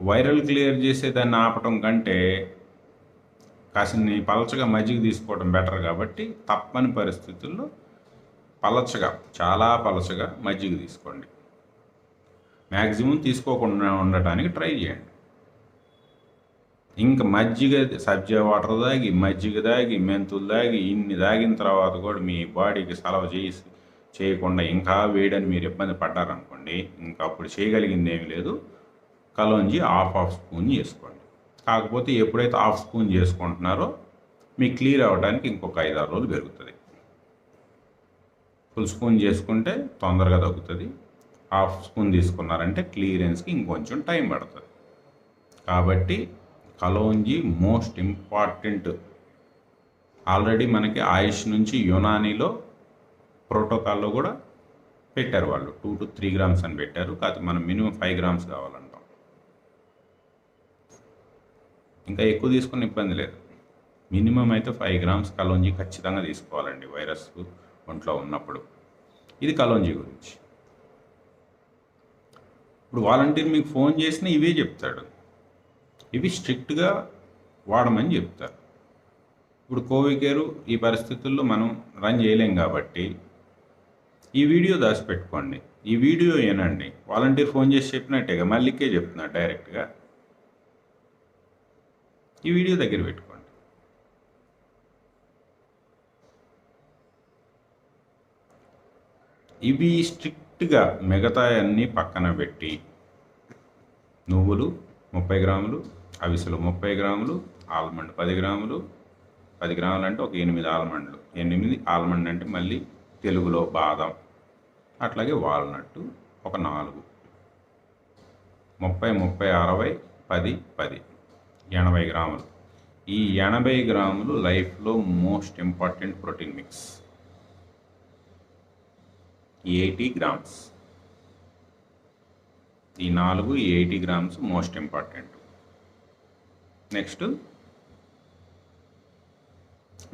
వైరల్ క్లియర్ చేసేదాన్ని ఆపటం కంటే కాసిన్ని పలచగా మజ్జిగ తీసుకోవడం బెటర్. కాబట్టి తప్పని పరిస్థితుల్లో చాలా పలచగా మజ్జిగ తీసుకోండి. మ్యాక్సిమం తీసుకోకుండా ఉండటానికి ట్రై చేయండి. ఇంకా మజ్జిగ, సబ్జా వాటర్ తాగి, మజ్జిగ తాగి, మెంతులు తాగి, ఇన్ని తాగిన తర్వాత కూడా మీ బాడీకి సలవ చేయకుండా ఇంకా వేడని మీరు ఇబ్బంది పడ్డారనుకోండి, ఇంకా అప్పుడు చేయగలిగింది ఏమీ లేదు. కలోంజీ హాఫ్ స్పూన్ చేసుకోండి. కాకపోతే ఎప్పుడైతే హాఫ్ స్పూన్ చేసుకుంటున్నారో మీకు క్లియర్ అవ్వడానికి ఇంకొక 5-6 రోజులు పెరుగుతుంది. ఫుల్ స్పూన్ చేసుకుంటే తొందరగా తగ్గుతుంది. హాఫ్ స్పూన్ తీసుకున్నారంటే క్లియరెన్స్కి ఇంకొంచెం టైం పడుతుంది. కాబట్టి కలోంజీ మోస్ట్ ఇంపార్టెంట్. ఆల్రెడీ మనకి ఆయుష్ నుంచి యునానీలో ప్రోటోకాల్లో కూడా పెట్టారు. వాళ్ళు 2 to 3 grams అని పెట్టారు. కాకపోతే మనం మినిమం 5 grams కావాలంటాం. ఇంకా ఎక్కువ తీసుకున్న ఇబ్బంది లేదు. మినిమం అయితే 5 grams కలోంజీ ఖచ్చితంగా తీసుకోవాలండి వైరస్ ఒంట్లో ఉన్నప్పుడు. ఇది కలోంజీ గురించి. ఇప్పుడు వాలంటీర్ మీకు ఫోన్ చేసినా ఇవే చెప్తాడు. ఇవి స్ట్రిక్ట్గా వాడమని చెప్తారు. ఇప్పుడు కోవికేరు ఈ పరిస్థితుల్లో మనం రన్ చేయలేం కాబట్టి ఈ వీడియో దాచిపెట్టుకోండి. ఈ వీడియో ఏనండి వాలంటీర్ ఫోన్ చేసి చెప్పినట్టేగా, మళ్ళీకే చెప్తున్నాడు డైరెక్ట్గా. ఈ వీడియో దగ్గర పెట్టుకోండి. ఇవి స్ట్రిక్ట్గా మిగతా అన్నీ పక్కన పెట్టి నువ్వులు 30 గ్రాములు, అవిసెలు 30 గ్రాములు, ఆల్మండ్ 10 గ్రాములు. 10 గ్రాములు అంటే ఒక 8 ఆల్మండ్లు. 8 ఆల్మండ్ అంటే మళ్ళీ తెలుగులో బాదం. అట్లాగే వాల్నట్టు ఒక 4. 30, 60, 10, 10 80 గ్రాములు. ఈ 80 గ్రాములు లైఫ్లో most important protein mix. 80 grams. ఈ 80 grams మోస్ట్ ఇంపార్టెంట్. నెక్స్ట్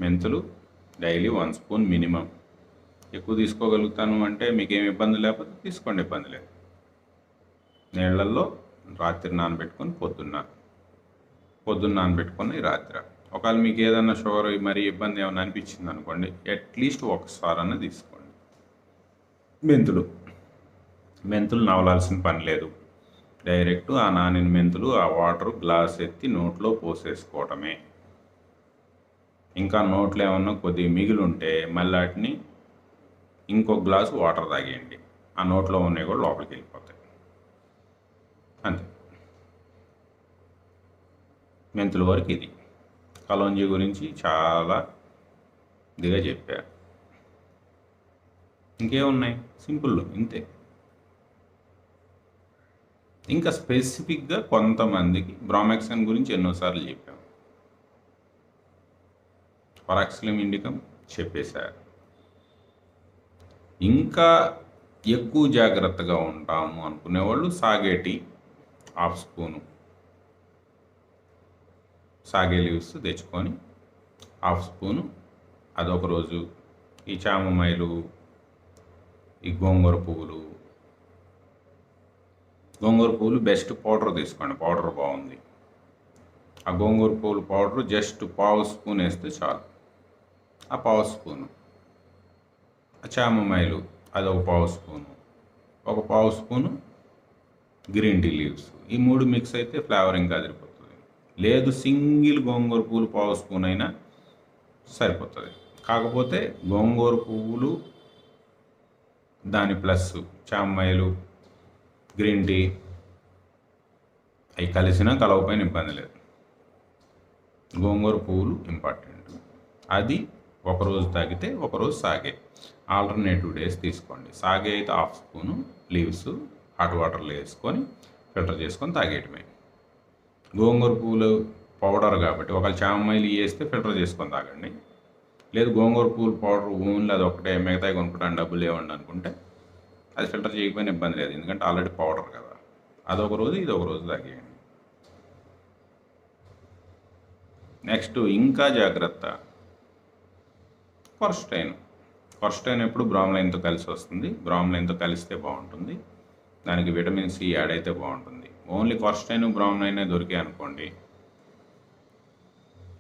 మెంతులు డైలీ 1 స్పూన్ మినిమం. ఎక్కువ తీసుకోగలుగుతాను అంటే మీకేం ఇబ్బంది లేకపోతే తీసుకోండి, ఇబ్బంది లేదు. నీళ్ళల్లో రాత్రి నానబెట్టుకొని పొద్దున్న నానబెట్టుకొని రాత్రి. ఒకవేళ మీకు ఏదన్నా షుగర్ మరి ఇబ్బంది ఏమైనా అనిపించింది అనుకోండి, అట్లీస్ట్ ఒకసారన్నా తీసుకోండి. మెంతులు నవలాల్సిన పని లేదు. డైరెక్ట్ ఆ నానిన మెంతులు ఆ వాటర్ గ్లాస్ ఎత్తి నోట్లో పోసేసుకోవటమే. ఇంకా నోట్లో ఏమన్నా కొద్దిగా మిగిలి ఉంటే మళ్ళీ వాటిని ఇంకో గ్లాసు వాటర్ తాగేయండి. ఆ నోట్లో ఉన్నవి కూడా లోపలికి వెళ్ళిపోతాయి. అంతే. మెంతుల వరకు ఇది. కలోంజీ గురించి చాలా ఇదిగా చెప్పారు. ఇంకేమున్నాయి, సింపుల్ ఇంతే. ఇంకా స్పెసిఫిక్గా కొంతమందికి బ్రామెక్సన్ గురించి ఎన్నోసార్లు చెప్పాం. పరాక్సిలియం ఇండికం చెప్పేశారు. ఇంకా ఎక్కువ జాగ్రత్తగా ఉంటాము అనుకునేవాళ్ళు సాగేటి హాఫ్ స్పూను సాగే లీవ్స్ తెచ్చుకొని హాఫ్ స్పూను అదొక రోజు. ఈ చామమైలు, ఈ గోంగూర పువ్వులు బెస్ట్ పౌడర్ తీసుకోండి, పౌడర్ బాగుంది. ఆ గోంగూర పువ్వులు పౌడర్ జస్ట్ పావు స్పూన్ వేస్తే చాలు. ఆ పావు స్పూను చామమైలు అదొక పావు స్పూను గ్రీన్ టీ లీవ్స్. ఈ 3 మిక్స్ అయితే ఫ్లేవర్ ఇంకా అదిరిపోతుంది. లేదు సింగిల్ గోంగూర పువ్వులు పావు స్పూన్ అయినా సరిపోతుంది. కాకపోతే గోంగూర పువ్వులు దాని ప్లస్ చామమైలు గ్రీన్ టీ అవి కలిసినా కలవపోయిన ఇబ్బంది లేదు. గోంగూర పువ్వులు ఇంపార్టెంట్. అది ఒకరోజు తాగితే ఒకరోజు సాగే. ఆల్టర్నేటివ్ డేస్ తీసుకోండి. సాగే అయితే హాఫ్ స్పూను లీవ్స్ హాట్ వాటర్లో వేసుకొని ఫిల్టర్ చేసుకొని తాగేయటమే. గోంగూర పువ్వులు పౌడర్ కాబట్టి ఒకవేళ చామమైలు వేస్తే ఫిల్టర్ చేసుకొని తాగండి. లేదు గోంగూర పువ్వులు పౌడర్ ఓన్లీ అది ఒకటే మిగతాయి కొనుక్కుంటాను డబ్బులు ఇవ్వండి అనుకుంటే అది ఫిల్టర్ చేయకపోయినా ఇబ్బంది లేదు, ఎందుకంటే ఆల్రెడీ పౌడర్ కదా. అదొక రోజు ఇదొక రోజు తాగేయండి. నెక్స్ట్ ఇంకా జాగ్రత్త, కొర్స్టైన్ ఎప్పుడు బ్రామ్లైన్తో కలిసి వస్తుంది. బ్రామ్లైన్తో కలిస్తే బాగుంటుంది. దానికి విటమిన్ సి యాడ్ అయితే బాగుంటుంది. ఓన్లీ కొర్స్టైన్ బ్రామ్లైన్ దొరికాయి అనుకోండి,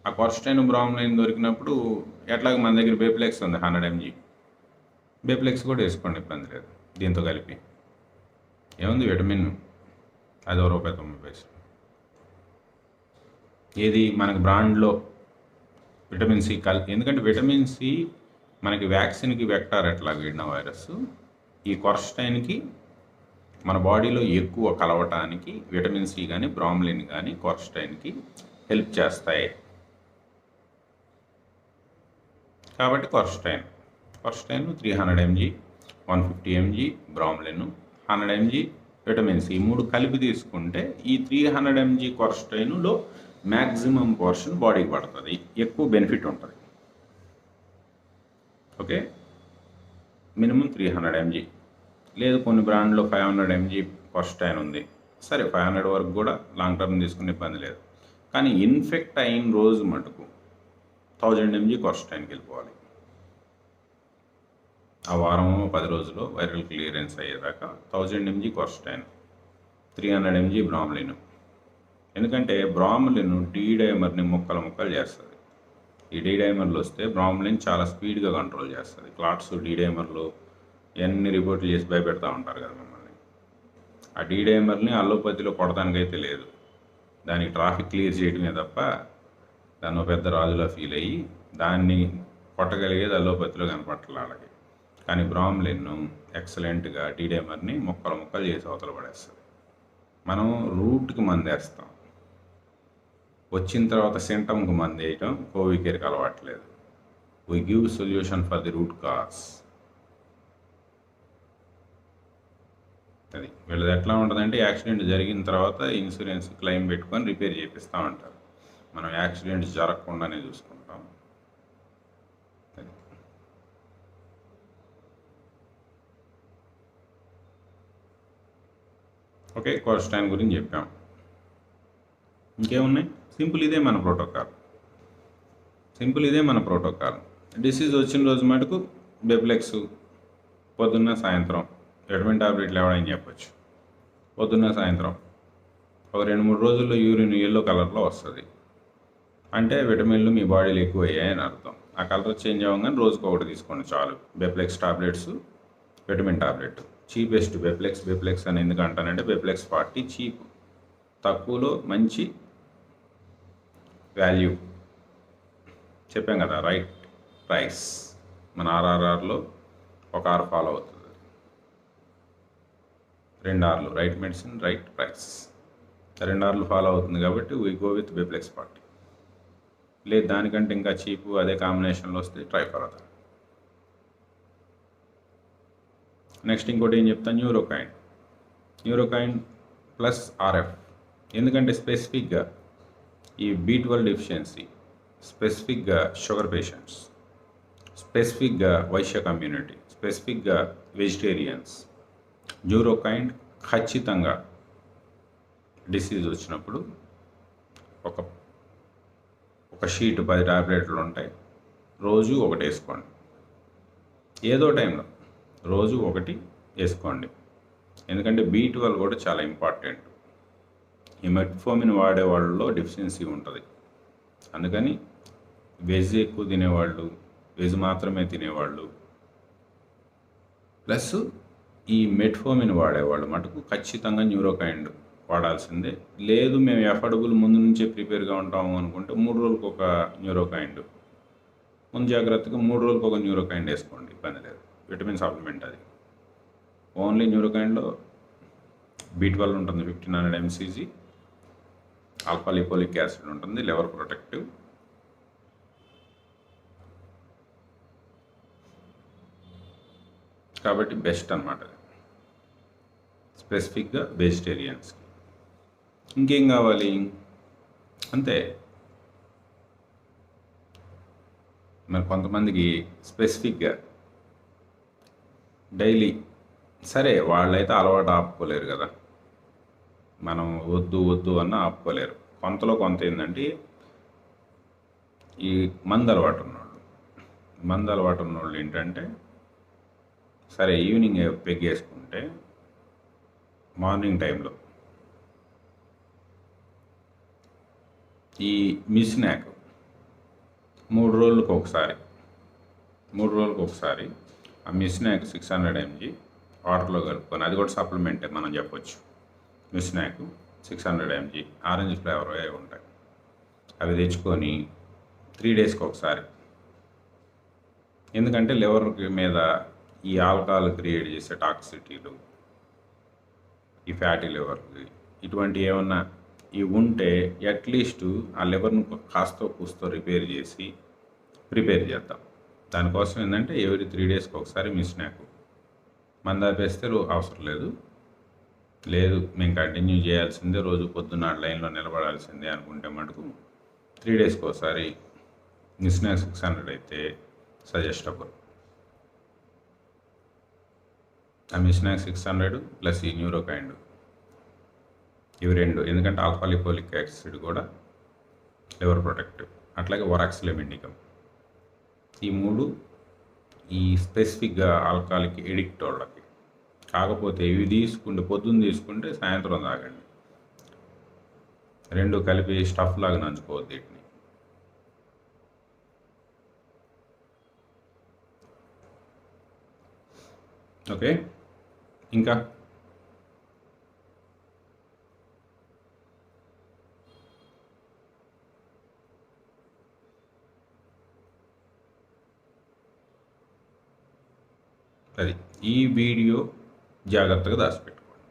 ఆ కొర్స్టైన్ బ్రామ్లైన్ దొరికినప్పుడు ఎట్లాగ మన దగ్గర బేప్లెక్స్ ఉంది 100 mg, బేప్లెక్స్ కూడా వేసుకోండి, ఇబ్బంది లేదు. దీంతో కలిపి ఏముంది విటమిన్ అది ₹1.90. ఏది మనకి బ్రాండ్లో విటమిన్ సి ఎందుకంటే విటమిన్ సి మనకి వ్యాక్సిన్కి వెక్టార్ ఎట్లా వీడిన వైరస్, ఈ కొర్స్టైన్కి మన బాడీలో ఎక్కువ కలవటానికి విటమిన్ సి కానీ బ్రామ్లిన్ కానీ కొర్స్టైన్కి హెల్ప్ చేస్తాయి. కాబట్టి quercetin 300 mg, 150 mg bromelain, 100 mg vitamin C 3 కలిపి తీసుకుంటే ఈ 300 mg కొర్స్టైన్లో మ్యాక్సిమం పోర్షన్ బాడీకి పడుతుంది, ఎక్కువ బెనిఫిట్ ఉంటుంది. Okay, minimum 300 mg. లేదు కొన్ని బ్రాండ్లో 500 mg కొర్స్టైన్ ఉంది, సరే 500 వరకు కూడా లాంగ్ టర్మ్ తీసుకునే ఇబ్బంది లేదు. కానీ ఇన్ఫెక్ట్ అయిన రోజు మటుకు 1000 mg కొర్స్టైన్కి వెళ్ళిపోవాలి. ఆ వారము 10 రోజులు వైరల్ క్లియరెన్స్ అయ్యేదాకా 1000 mg కొర్స్టైన్, 300 mg బ్రామ్లిన్. ఎందుకంటే బ్రామ్లిన్ డీ డైమర్ని ముక్కలు చేస్తుంది. ఈ డీ డైమర్లు వస్తే బ్రామ్లిన్ చాలా స్పీడ్గా కంట్రోల్ చేస్తుంది. క్లాట్స్ డీ డైమర్లు ఎన్ని రిపోర్ట్లు చేసి భయపెడతా ఉంటారు కదా మిమ్మల్ని. ఆ డీ డైమర్ని అల్లోపతిలో కొడటానికైతే లేదు, దానికి ట్రాఫిక్ క్లియర్ చేయడమే తప్ప దాన్ని పెద్ద రాజులా ఫీల్ అయ్యి దాన్ని కొట్టగలిగేది అల్లోపతిలో కనపట్టాలి వాళ్ళకి. కానీ బ్రామ్లిన్ ఎక్సలెంట్గా డీ డైమర్ని ముక్కలు చేసి అవతల పడేస్తుంది. మనం రూట్కి మందేస్తాం, వచ్చిన తర్వాత సింటమ్కి మంది వేయటం కోవికేర్కి అలవాట్లేదు. We give solution for the root cause. అది వీళ్ళది ఎట్లా ఉంటుందంటే యాక్సిడెంట్ జరిగిన తర్వాత ఇన్సూరెన్స్ క్లెయిమ్ పెట్టుకొని రిపేర్ చేపిస్తూ ఉంటారు. మనం యాక్సిడెంట్ జరగకుండానే చూసుకుంటాం. అది ఓకే, కొర్స్టైన్ గురించి చెప్పాం. ఇంకేమున్నాయి? సింపుల్ ఇదే మన ప్రోటోకాల్. డిసీజ్ వచ్చిన రోజు మటుకు బెప్లెక్స్ పొద్దున్న సాయంత్రం విటమిన్ టాబ్లెట్లు ఎవడని చెప్పొచ్చు. పొద్దున్న సాయంత్రం ఒక 2-3 రోజుల్లో యూరిన్ ఎల్లో కలర్లో వస్తుంది, అంటే విటమిన్లు మీ బాడీలో ఎక్కువ అయ్యాయని అర్థం. ఆ కలర్ చేంజ్ అవ్వగానే రోజుకు ఒకటి తీసుకోండి చాలు. బెప్లెక్స్ టాబ్లెట్స్, విటమిన్ టాబ్లెట్ చీపెస్ట్. బెప్లెక్స్ అని ఎందుకు అంటానంటే బెప్లెక్స్ 40 చీప్, తక్కువలో మంచి వాల్యూ. చెప్పాం కదా, రైట్ ప్రైస్. మన ఆర్ఆర్ఆర్లో ఒక ఆర్ ఫాలో అవుతుంది, 2 ఆర్లు, రైట్ మెడిసిన్ రైట్ ప్రైస్. 2 ఆర్లు ఫాలో అవుతుంది కాబట్టి వీ గో విత్ బెప్లెక్స్ 40. లేదు దానికంటే ఇంకా చీపు అదే కాంబినేషన్లో వస్తే ట్రైఫారథ. నెక్స్ట్ ఇంకోటి ఏం చెప్తాను, న్యూరోకైన్ ప్లస్ ఆర్ఎఫ్. ఎందుకంటే స్పెసిఫిక్గా ఈ B12 డెఫిషియన్సీ, స్పెసిఫిక్గా షుగర్ పేషెంట్స్, స్పెసిఫిక్గా వైశ్య కమ్యూనిటీ, స్పెసిఫిక్గా వెజిటేరియన్స్, న్యూరోకైన్ ఖచ్చితంగా డిసీజ్ వచ్చినప్పుడు ఒక షీట్ 10 టాబ్లెట్లు ఉంటాయి, రోజు ఒకటి వేసుకోండి. ఏదో టైంలో రోజు ఒకటి వేసుకోండి. ఎందుకంటే B12 కూడా చాలా ఇంపార్టెంట్. ఈ మెట్ఫోమిన్ వాడే వాళ్ళలో డెఫిషియన్సీ ఉంటుంది. అందుకని వెజ్ ఎక్కువ తినేవాళ్ళు, వెజ్ మాత్రమే తినేవాళ్ళు, ప్లస్ ఈ మెట్ఫోమిన్ వాడేవాళ్ళు మటుకు ఖచ్చితంగా న్యూరోకైండ్ వాడాల్సిందే. లేదు మేము ఎఫర్డబుల్ ముందు నుంచే ప్రిపేర్గా ఉంటాము అనుకుంటే 3 రోజులకు ఒక న్యూరోకైండ్, ముందు జాగ్రత్తగా 3 రోజులకు ఒక న్యూరోకైండ్ వేసుకోండి, ఇబ్బంది లేదు. విటమిన్ సప్లిమెంట్ అది. ఓన్లీ న్యూరోకైండ్లో B12 ఉంటుంది, 1500 mcg, ఆల్ఫా లిపోలిక్ యాసిడ్ ఉంటుంది, లివర్ ప్రొటెక్టివ్. కాబట్టి బెస్ట్ అనమాట అది, స్పెసిఫిక్గా వెజిటేరియన్స్కి. ఇంకేం కావాలి, అంతే. మరి కొంతమందికి స్పెసిఫిక్గా డైలీ, సరే వాళ్ళైతే అలవాటు ఆపుకోలేరు కదా, మనం వద్దు అన్న ఆపుకోలేరు. కొంతలో కొంత ఏంటంటే ఈ మందు అలవాటు ఉన్నోళ్ళు ఏంటంటే, సరే ఈవినింగ్ పెగ్గేసుకుంటే మార్నింగ్ టైంలో ఈ మిస్నాక్ 3 రోజులకు ఒకసారి ఆ మిస్నాక్ 600 mg వాటర్లో కలుపుకొని, అది కూడా సప్లిమెంటే మనం చెప్పొచ్చు. మిస్నాక్ 600 mg ఆరెంజ్ ఫ్లేవర్ అవి ఉంటాయి, అవి తెచ్చుకొని 3 డేస్కి ఒకసారి. ఎందుకంటే లివర్ మీద ఈ ఆల్కహాల్ క్రియేట్ చేసే టాక్సిటీలు, ఈ ఫ్యాటీ లివర్కి ఇటువంటి ఏమన్నా ఇవి ఉంటే అట్లీస్ట్ ఆ లివర్ను కాస్తో కూస్తో ప్రిపేర్ చేద్దాం. దానికోసం ఏంటంటే ఎవ్రీ 3 డేస్కి ఒకసారి మిస్నాక్. మందాపేస్తే అవసరం లేదు మేము కంటిన్యూ చేయాల్సిందే, రోజు పొద్దున్న లైన్లో నిలబడాల్సిందే అనుకుంటే మటుకు 3 డేస్కి ఒకసారి మిస్నాక్ 600 అయితే సజెస్టబుల్. ఆ మిస్నాక్ 600 ప్లస్ ఈ న్యూరోకైండ్, ఇవి 2. ఎందుకంటే ఆల్ఫా లిపోలిక్ యాసిడ్ కూడా లివర్ ప్రొటెక్టివ్, అట్లాగే వరాక్సిలియం ఇండికమ్. ఈ 3 ఈ స్పెసిఫిక్గా ఆల్కహాల్కి ఎడిక్ట్ వాళ్ళకి. కాకపోతే ఇవి పొద్దున్న తీసుకుంటే సాయంత్రం తాగండి, 2 కలిపి స్టఫ్ లాగా నంచుకోవద్దు వీటిని. ఓకే, ఇంకా అది ఈ వీడియో జాగ్రత్తగా దాచిపెట్టుకోండి.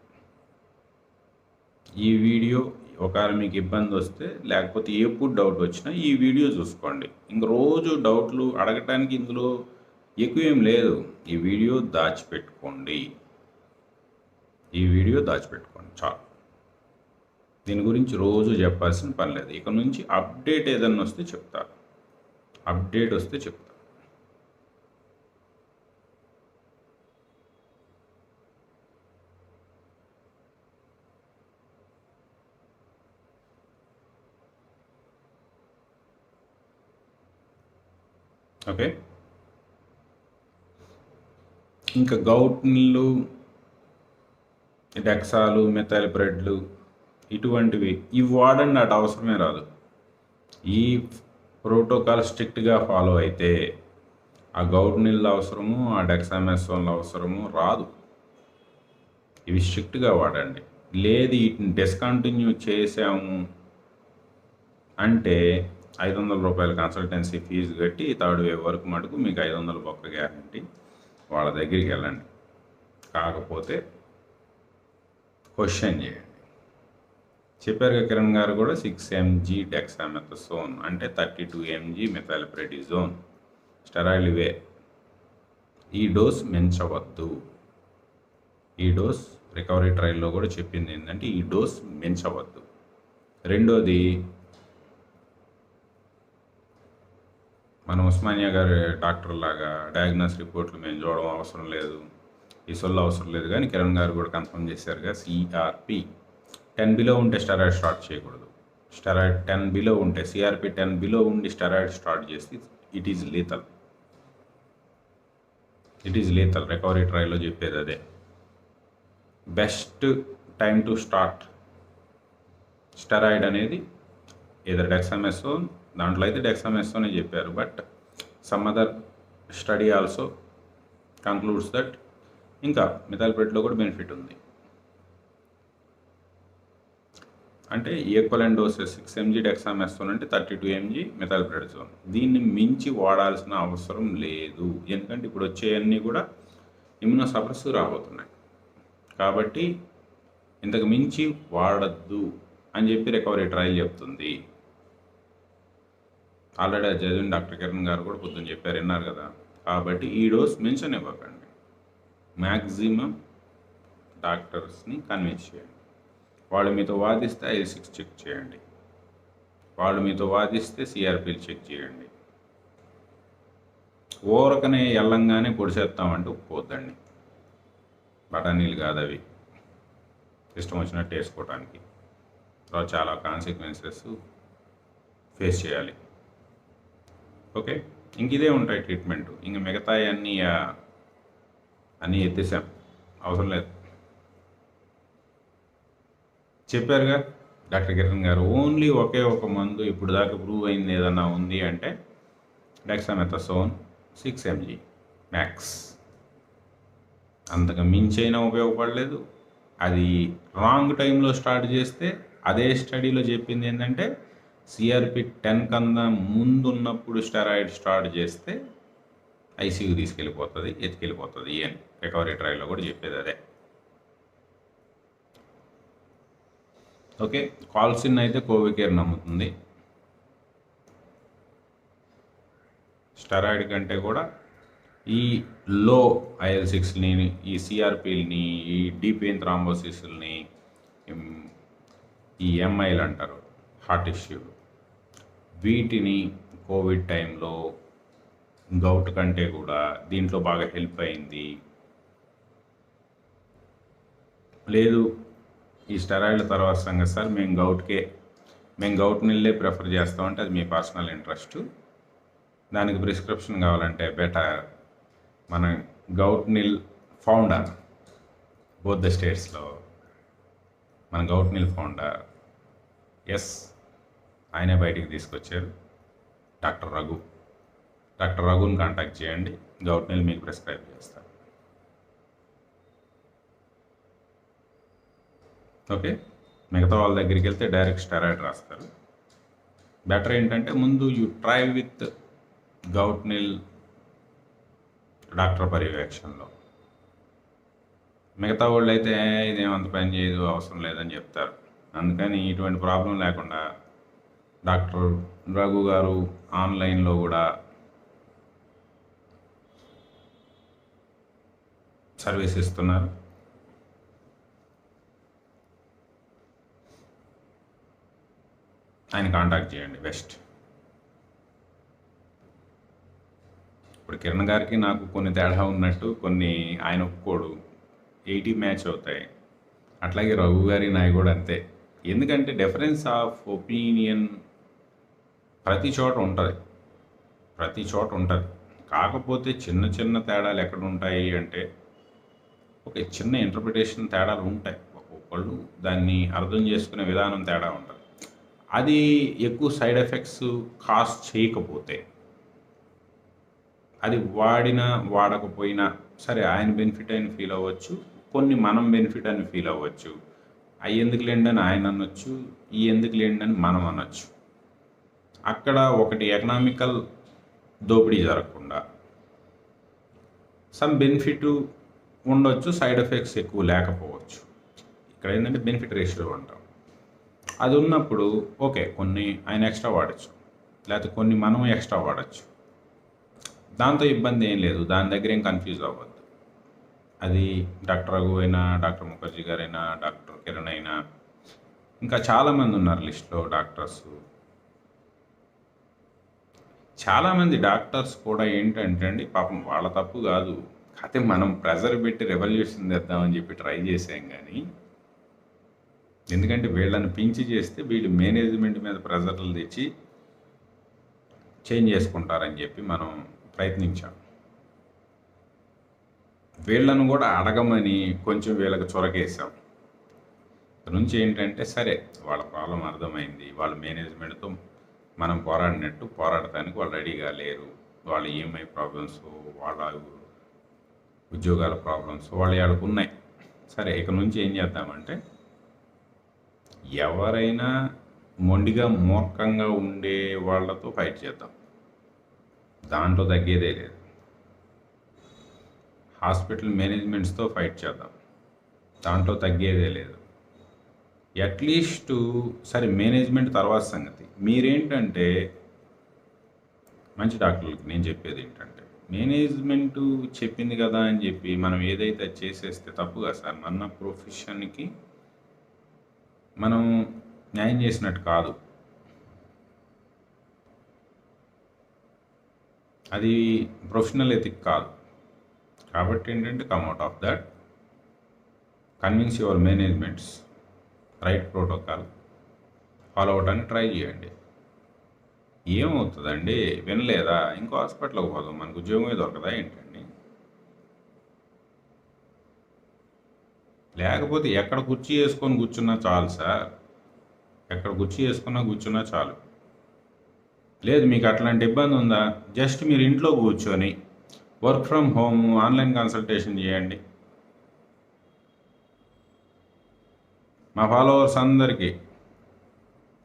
ఈ వీడియో ఒకవేళ మీకు ఇబ్బంది వస్తే, లేకపోతే ఎప్పుడు డౌట్ వచ్చినా ఈ వీడియో చూసుకోండి. ఇంక రోజు డౌట్లు అడగటానికి ఇందులో ఎక్కువ ఏం లేదు. ఈ వీడియో దాచిపెట్టుకోండి చాలు. దీని గురించి రోజు చెప్పాల్సిన పని లేదు. ఇక నుంచి అప్డేట్ ఏదన్నా వస్తే చెప్తా. ఓకే. ఇంకా గౌట్ నీళ్ళు, డెక్సాలు, మెథైల్ బ్రెడ్లు ఇటువంటివి ఇవి వాడండి, అటు అవసరమే రాదు. ఈ ప్రోటోకాల్ స్ట్రిక్ట్గా ఫాలో అయితే ఆ గౌట్ నీళ్ళు అవసరము, ఆ డెక్సామెథాసోన్ అవసరము రాదు. ఇవి స్ట్రిక్ట్గా వాడండి. లేదు వీటిని డిస్కంటిన్యూ చేసాము అంటే 500 రూపాయల కన్సల్టెన్సీ ఫీజు కట్టి థర్డ్ వేవ్ వరకు మటుకు మీకు 500 బొక్క గ్యారంటీ. వాళ్ళ దగ్గరికి వెళ్ళండి. కాకపోతే క్వశ్చన్ చేయండి. చెప్పారుగా కిరణ్ గారు కూడా 6 mg డెక్సామెథాసోన్ అంటే 32 mg మెథైల్ప్రెడిజోన్ స్టెరాయిడ్ ఇవే. ఈ డోస్ మించవద్దు. ఈ డోస్ రికవరీ ట్రయల్లో కూడా చెప్పింది ఏంటంటే ఈ డోస్ మించవద్దు. రెండోది, మన ఉస్మానియా గారి డాక్టర్ లాగా డయాగ్నోస్ రిపోర్ట్లు మేము చూడడం అవసరం లేదు, ఈ సొల్లు అవసరం లేదు. కానీ కిరణ్ గారు కూడా కన్ఫర్మ్ చేశారుగా, సిఆర్పి 10 బిలో ఉంటే స్టెరాయిడ్ స్టార్ట్ చేయకూడదు. స్టెరాయిడ్ 10 బిలో ఉంటే, సిఆర్పి 10 బిలో ఉండి స్టెరాయిడ్ స్టార్ట్ చేస్తే ఇట్ ఈజ్ లీతల్. రికవరీ ట్రయల్లో చెప్పేది అదే. Best time to start steroid అనేది ఏదో డెక్సామెథాసోన్, దాంట్లో అయితే డెక్సామెథాసోనే చెప్పారు. But some other study also concludes that ఇంకా మెథైల్ప్రెడ్లో కూడా బెనిఫిట్ ఉంది. అంటే ఈక్వలెంట్ డోసెస్ 6 mg డెక్సామెథాసోన్ అంటే 32 mg మెథైల్ప్రెడిజోన్. దీన్ని మించి వాడాల్సిన అవసరం లేదు. ఎందుకంటే ఇప్పుడు వచ్చేవన్నీ కూడా ఇమ్యునోసప్రెసివ్ రాబోతున్నాయి. కాబట్టి ఇంతకు మించి వాడద్దు అని చెప్పి రికవరీ ట్రయల్ చెప్తుంది. ఆల్రెడీ చదివిన డాక్టర్ కిరణ్ గారు కూడా పొద్దున్న చెప్పారు, విన్నారు కదా. కాబట్టి ఈ డోస్ మెన్షన్ ఇవ్వకండి. మ్యాక్సిమం డాక్టర్స్ని కన్విన్స్ చేయండి. వాళ్ళు మీతో వాదిస్తే IL-6 చెక్ చేయండి. వాళ్ళు మీతో వాదిస్తే సిఆర్పీలు చెక్ చేయండి. ఊరకనే ఎల్లంగానే పొడిసేస్తామంటే ఒప్పుకోవద్దండి. బఠానీలు కాదు అవి ఇష్టం వచ్చినట్టు వేసుకోవటానికి. తర్వాత చాలా కాన్సిక్వెన్సెస్ ఫేస్ చేయాలి. ఓకే, ఇంక ఇదే ఉంటాయి ట్రీట్మెంట్. ఇంక మిగతా అన్నీ ఎత్తేసాం, అవసరం లేదు. చెప్పారుగా డాక్టర్ కిరణ్ గారు, ఓన్లీ ఒకే ఒక మందు ఇప్పుడు దాకా ప్రూవ్ అయింది ఏదన్నా ఉంది అంటే డెక్సామెథాసోన్ 6 mg మ్యాక్స్. అంతకు మించైనా ఉపయోగపడలేదు. అది రాంగ్ టైంలో స్టార్ట్ చేస్తే అదే స్టడీలో చెప్పింది ఏంటంటే సిఆర్పి 10 కన్నా ముందున్నప్పుడు స్టెరాయిడ్ స్టార్ట్ చేస్తే ఐసీయూ తీసుకెళ్ళిపోతుంది, ఎత్తుకెళ్ళిపోతుంది అని రికవరీ ట్రయల్లో కూడా చెప్పేది అదే. ఓకే, కాల్సిన్ అయితే కోవికేర్ నమ్ముతుంది. స్టెరాయిడ్ కంటే కూడా ఈ లో IL-6ని, ఈ సిఆర్పీలని, ఈ డీప్ వెయిన్ థ్రాంబోసిస్ని, ఈ ఎంఐలు అంటారు హార్ట్ ఇష్యూ, వీటిని కోవిడ్ టైంలో గౌట్ కంటే కూడా దీంట్లో బాగా హెల్ప్ అయింది. లేదు ఈ స్టెరాయిడ్ల తర్వాత సంగతి సార్, మేము గౌట్ నీళ్ళే ప్రిఫర్ చేస్తామంటే అది మీ పర్సనల్ ఇంట్రెస్ట్. దానికి ప్రిస్క్రిప్షన్ కావాలంటే బెటర్ మన గౌట్ నీల్ ఫౌండర్, బోత్ ద స్టేట్స్లో మన గౌట్ నీల్ ఫౌండర్, ఆయనే బయటికి తీసుకొచ్చారు, డాక్టర్ రఘుని కాంటాక్ట్ చేయండి. గౌట్ నీల్ మీకు ప్రిస్క్రైబ్ చేస్తారు. ఓకే, మిగతా వాళ్ళ దగ్గరికి వెళ్తే డైరెక్ట్ స్టెరాయిడ్ రాస్తారు. బెటర్ ఏంటంటే ముందు యూ ట్రై విత్ గౌట్ నీల్ డాక్టర్ పర్యవేక్షణలో. మిగతా వాళ్ళు అయితే ఇదేమంత పని చేయదు, అవసరం లేదని చెప్తారు. అందుకని ఇటువంటి ప్రాబ్లం లేకుండా డాక్టర్ రఘు గారు ఆన్లైన్లో కూడా సర్వీస్ ఇస్తున్నారు. ఆయన కాంటాక్ట్ చేయండి బెస్ట్. ఇప్పుడు కిరణ్ గారికి నాకు కొన్ని తేడా ఉన్నట్టు కొన్ని ఆయన ఒప్పుకోడు, 80 మ్యాచ్ అవుతాయి. అట్లాగే రఘు గారి నాయి కూడా అంతే. ఎందుకంటే డిఫరెన్స్ ఆఫ్ ఒపీనియన్ ప్రతి చోట ఉంటుంది. కాకపోతే చిన్న చిన్న తేడాలు ఎక్కడ ఉంటాయి అంటే ఓకే. చిన్న ఇంటర్ప్రిటేషన్ తేడాలు ఉంటాయి. ఒక్కొక్కళ్ళు దాన్ని అర్థం చేసుకునే విధానం తేడా ఉంటది. అది ఎక్కువ సైడ్ ఎఫెక్ట్స్ కాజ్ చేయకపోతే, అది వాడినా, వాడకపోయినా సరే ఆయన బెనిఫిట్ అని ఫీల్ అవ్వచ్చు. కొన్ని మనం బెనిఫిట్ అని ఫీల్ అవ్వచ్చు. అయి ఎందుకులెండి అని ఆయన అనొచ్చు. ఈ ఎందుకులెండి అని మనం అనొచ్చు. అక్కడ ఒకటి ఎకనామికల్ దోపిడీ జరగకుండా సమ్ బెనిఫిట్ ఉండొచ్చు. సైడ్ ఎఫెక్ట్స్ ఎక్కువ లేకపోవచ్చు. ఇక్కడ ఏంటంటే బెనిఫిట్ రేషియో అంటాం. అది ఉన్నప్పుడు ఓకే. కొన్ని ఆయన ఎక్స్ట్రా వాడచ్చు. లేకపోతే కొన్ని మనం ఎక్స్ట్రా వాడచ్చు. దాంతో ఇబ్బంది ఏం లేదు. దాని దగ్గర ఏం కన్ఫ్యూజ్ అవ్వద్దు. అది డాక్టర్ రఘు అయినా, డాక్టర్ ముఖర్జీ గారైనా, డాక్టర్ కిరణ్ అయినా, ఇంకా చాలామంది ఉన్నారు లిస్ట్లో డాక్టర్స్. చాలామంది డాక్టర్స్ కూడా ఏంటంటే అండి పాపం వాళ్ళ తప్పు కాదు. కాకపోతే మనం ప్రెజర్ పెట్టి రెవల్యూషన్ తెద్దామని చెప్పి ట్రై చేసాం కానీ, ఎందుకంటే వీళ్ళని పించి చేస్తే వీళ్ళు మేనేజ్మెంట్ మీద ప్రెజర్లు తెచ్చి చేంజ్ చేసుకుంటారని చెప్పి మనం ప్రయత్నించాం. వీళ్ళను కూడా అడగమని కొంచెం వీళ్ళకి చొరకేసాం. ఇక్కడ నుంచి ఏంటంటే సరే వాళ్ళ ప్రాబ్లం అర్థమైంది. వాళ్ళ మేనేజ్మెంట్తో మనం పోరాడినట్టు పోరాడటానికి వాళ్ళు రెడీగా లేరు. వాళ్ళ ఈఎంఐ ప్రాబ్లమ్స్, వాళ్ళ ఉద్యోగాల ప్రాబ్లమ్స్ వాళ్ళకు ఉన్నాయి. సరే ఇక నుంచి ఏం చేద్దామంటే ఎవరైనా మొండిగా మూర్ఖంగా ఉండే వాళ్ళతో ఫైట్ చేద్దాం. దాంట్లో తగ్గేదే లేదు. హాస్పిటల్ మేనేజ్మెంట్స్తో ఫైట్ చేద్దాం. దాంట్లో తగ్గేదే లేదు. అట్లీస్ట్ సరే మేనేజ్మెంట్ తర్వాత సంగతి. మీరేంటంటే మంచి డాక్టర్లకి నేను చెప్పేది ఏంటంటే మేనేజ్మెంటు చెప్పింది కదా అని చెప్పి మనం ఏదైతే చేసేస్తే తప్పుగా సార్. మన ప్రొఫెషన్కి మనం న్యాయం చేసినట్టు కాదు. అది ప్రొఫెషనల్ ఎథిక్ కాదు. కాబట్టి ఏంటంటే come out of that, convince your managements, right protocol follow అవడానికి ట్రై చేయండి. ఏమవుతుందండి? వినలేదా? ఇంకో హాస్పిటల్కి పోదాం, మనకు ఉద్యోగమే దొరకదా ఏంటండి? లేకపోతే ఎక్కడ కుర్చీ వేసుకొని కూర్చున్నా చాలు సార్. ఎక్కడ కుర్చీ వేసుకున్నా కూర్చున్నా చాలు. లేదు మీకు అట్లాంటి ఇబ్బంది ఉందా? జస్ట్ మీరు ఇంట్లో కూర్చొని work from home online consultation చేయండి. మా ఫాలోవర్స్ అందరికీ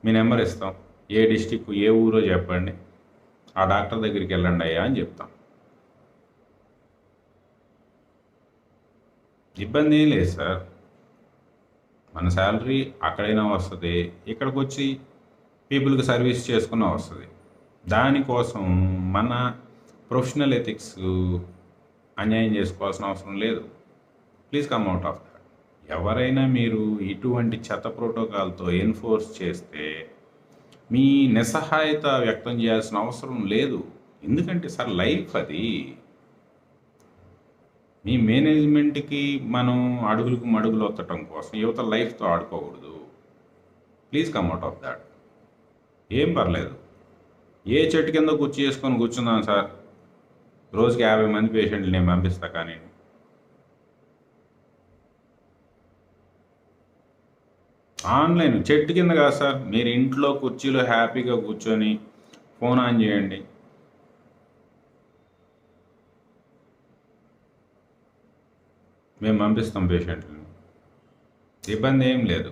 మీ నెంబర్ ఇస్తాం. ఏ డిస్టిక్ ఏ ఊరో చెప్పండి, ఆ డాక్టర్ దగ్గరికి వెళ్ళండి అయ్యా అని చెప్తాం. ఇబ్బంది ఏం లేదు సార్. మన శాలరీ అక్కడైనా వస్తుంది, ఇక్కడికి వచ్చి పీపుల్కి సర్వీస్ చేసుకున్నా వస్తుంది. దానికోసం మన ప్రొఫెషనల్ ఎథిక్స్ అన్యాయం చేసుకోవాల్సిన అవసరం లేదు. Please come out of that. ఎవరైనా మీరు ఇటువంటి చెత్త ప్రోటోకాల్తో ఎన్ఫోర్స్ చేస్తే మీ నిస్సహాయత వ్యక్తం చేయాల్సిన అవసరం లేదు. ఎందుకంటే సార్ లైఫ్ అది. మీ మేనేజ్మెంట్కి మనం అడుగులకు మడుగులు ఒత్తటం కోసం యువత లైఫ్తో ఆడుకోకూడదు. Please come out of that. ఏం పర్లేదు. ఏ చెట్టు కింద కుర్చీ చేసుకొని కూర్చున్నాను సార్. రోజుకి 50 మంది పేషెంట్లు నేను పంపిస్తా. కానీ ఆన్లైన్ చెట్టు కింద కాదు సార్. మీరు ఇంట్లో కుర్చీలో హ్యాపీగా కూర్చొని ఫోన్ ఆన్ చేయండి. మేము పంపిస్తాం పేషెంట్ని. ఇబ్బంది ఏం లేదు.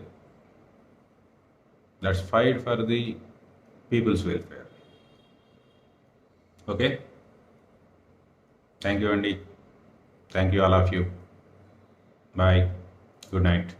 Let's fight for the people's welfare. Okay, thank you అండి. Thank you all of you. Bye. Good night.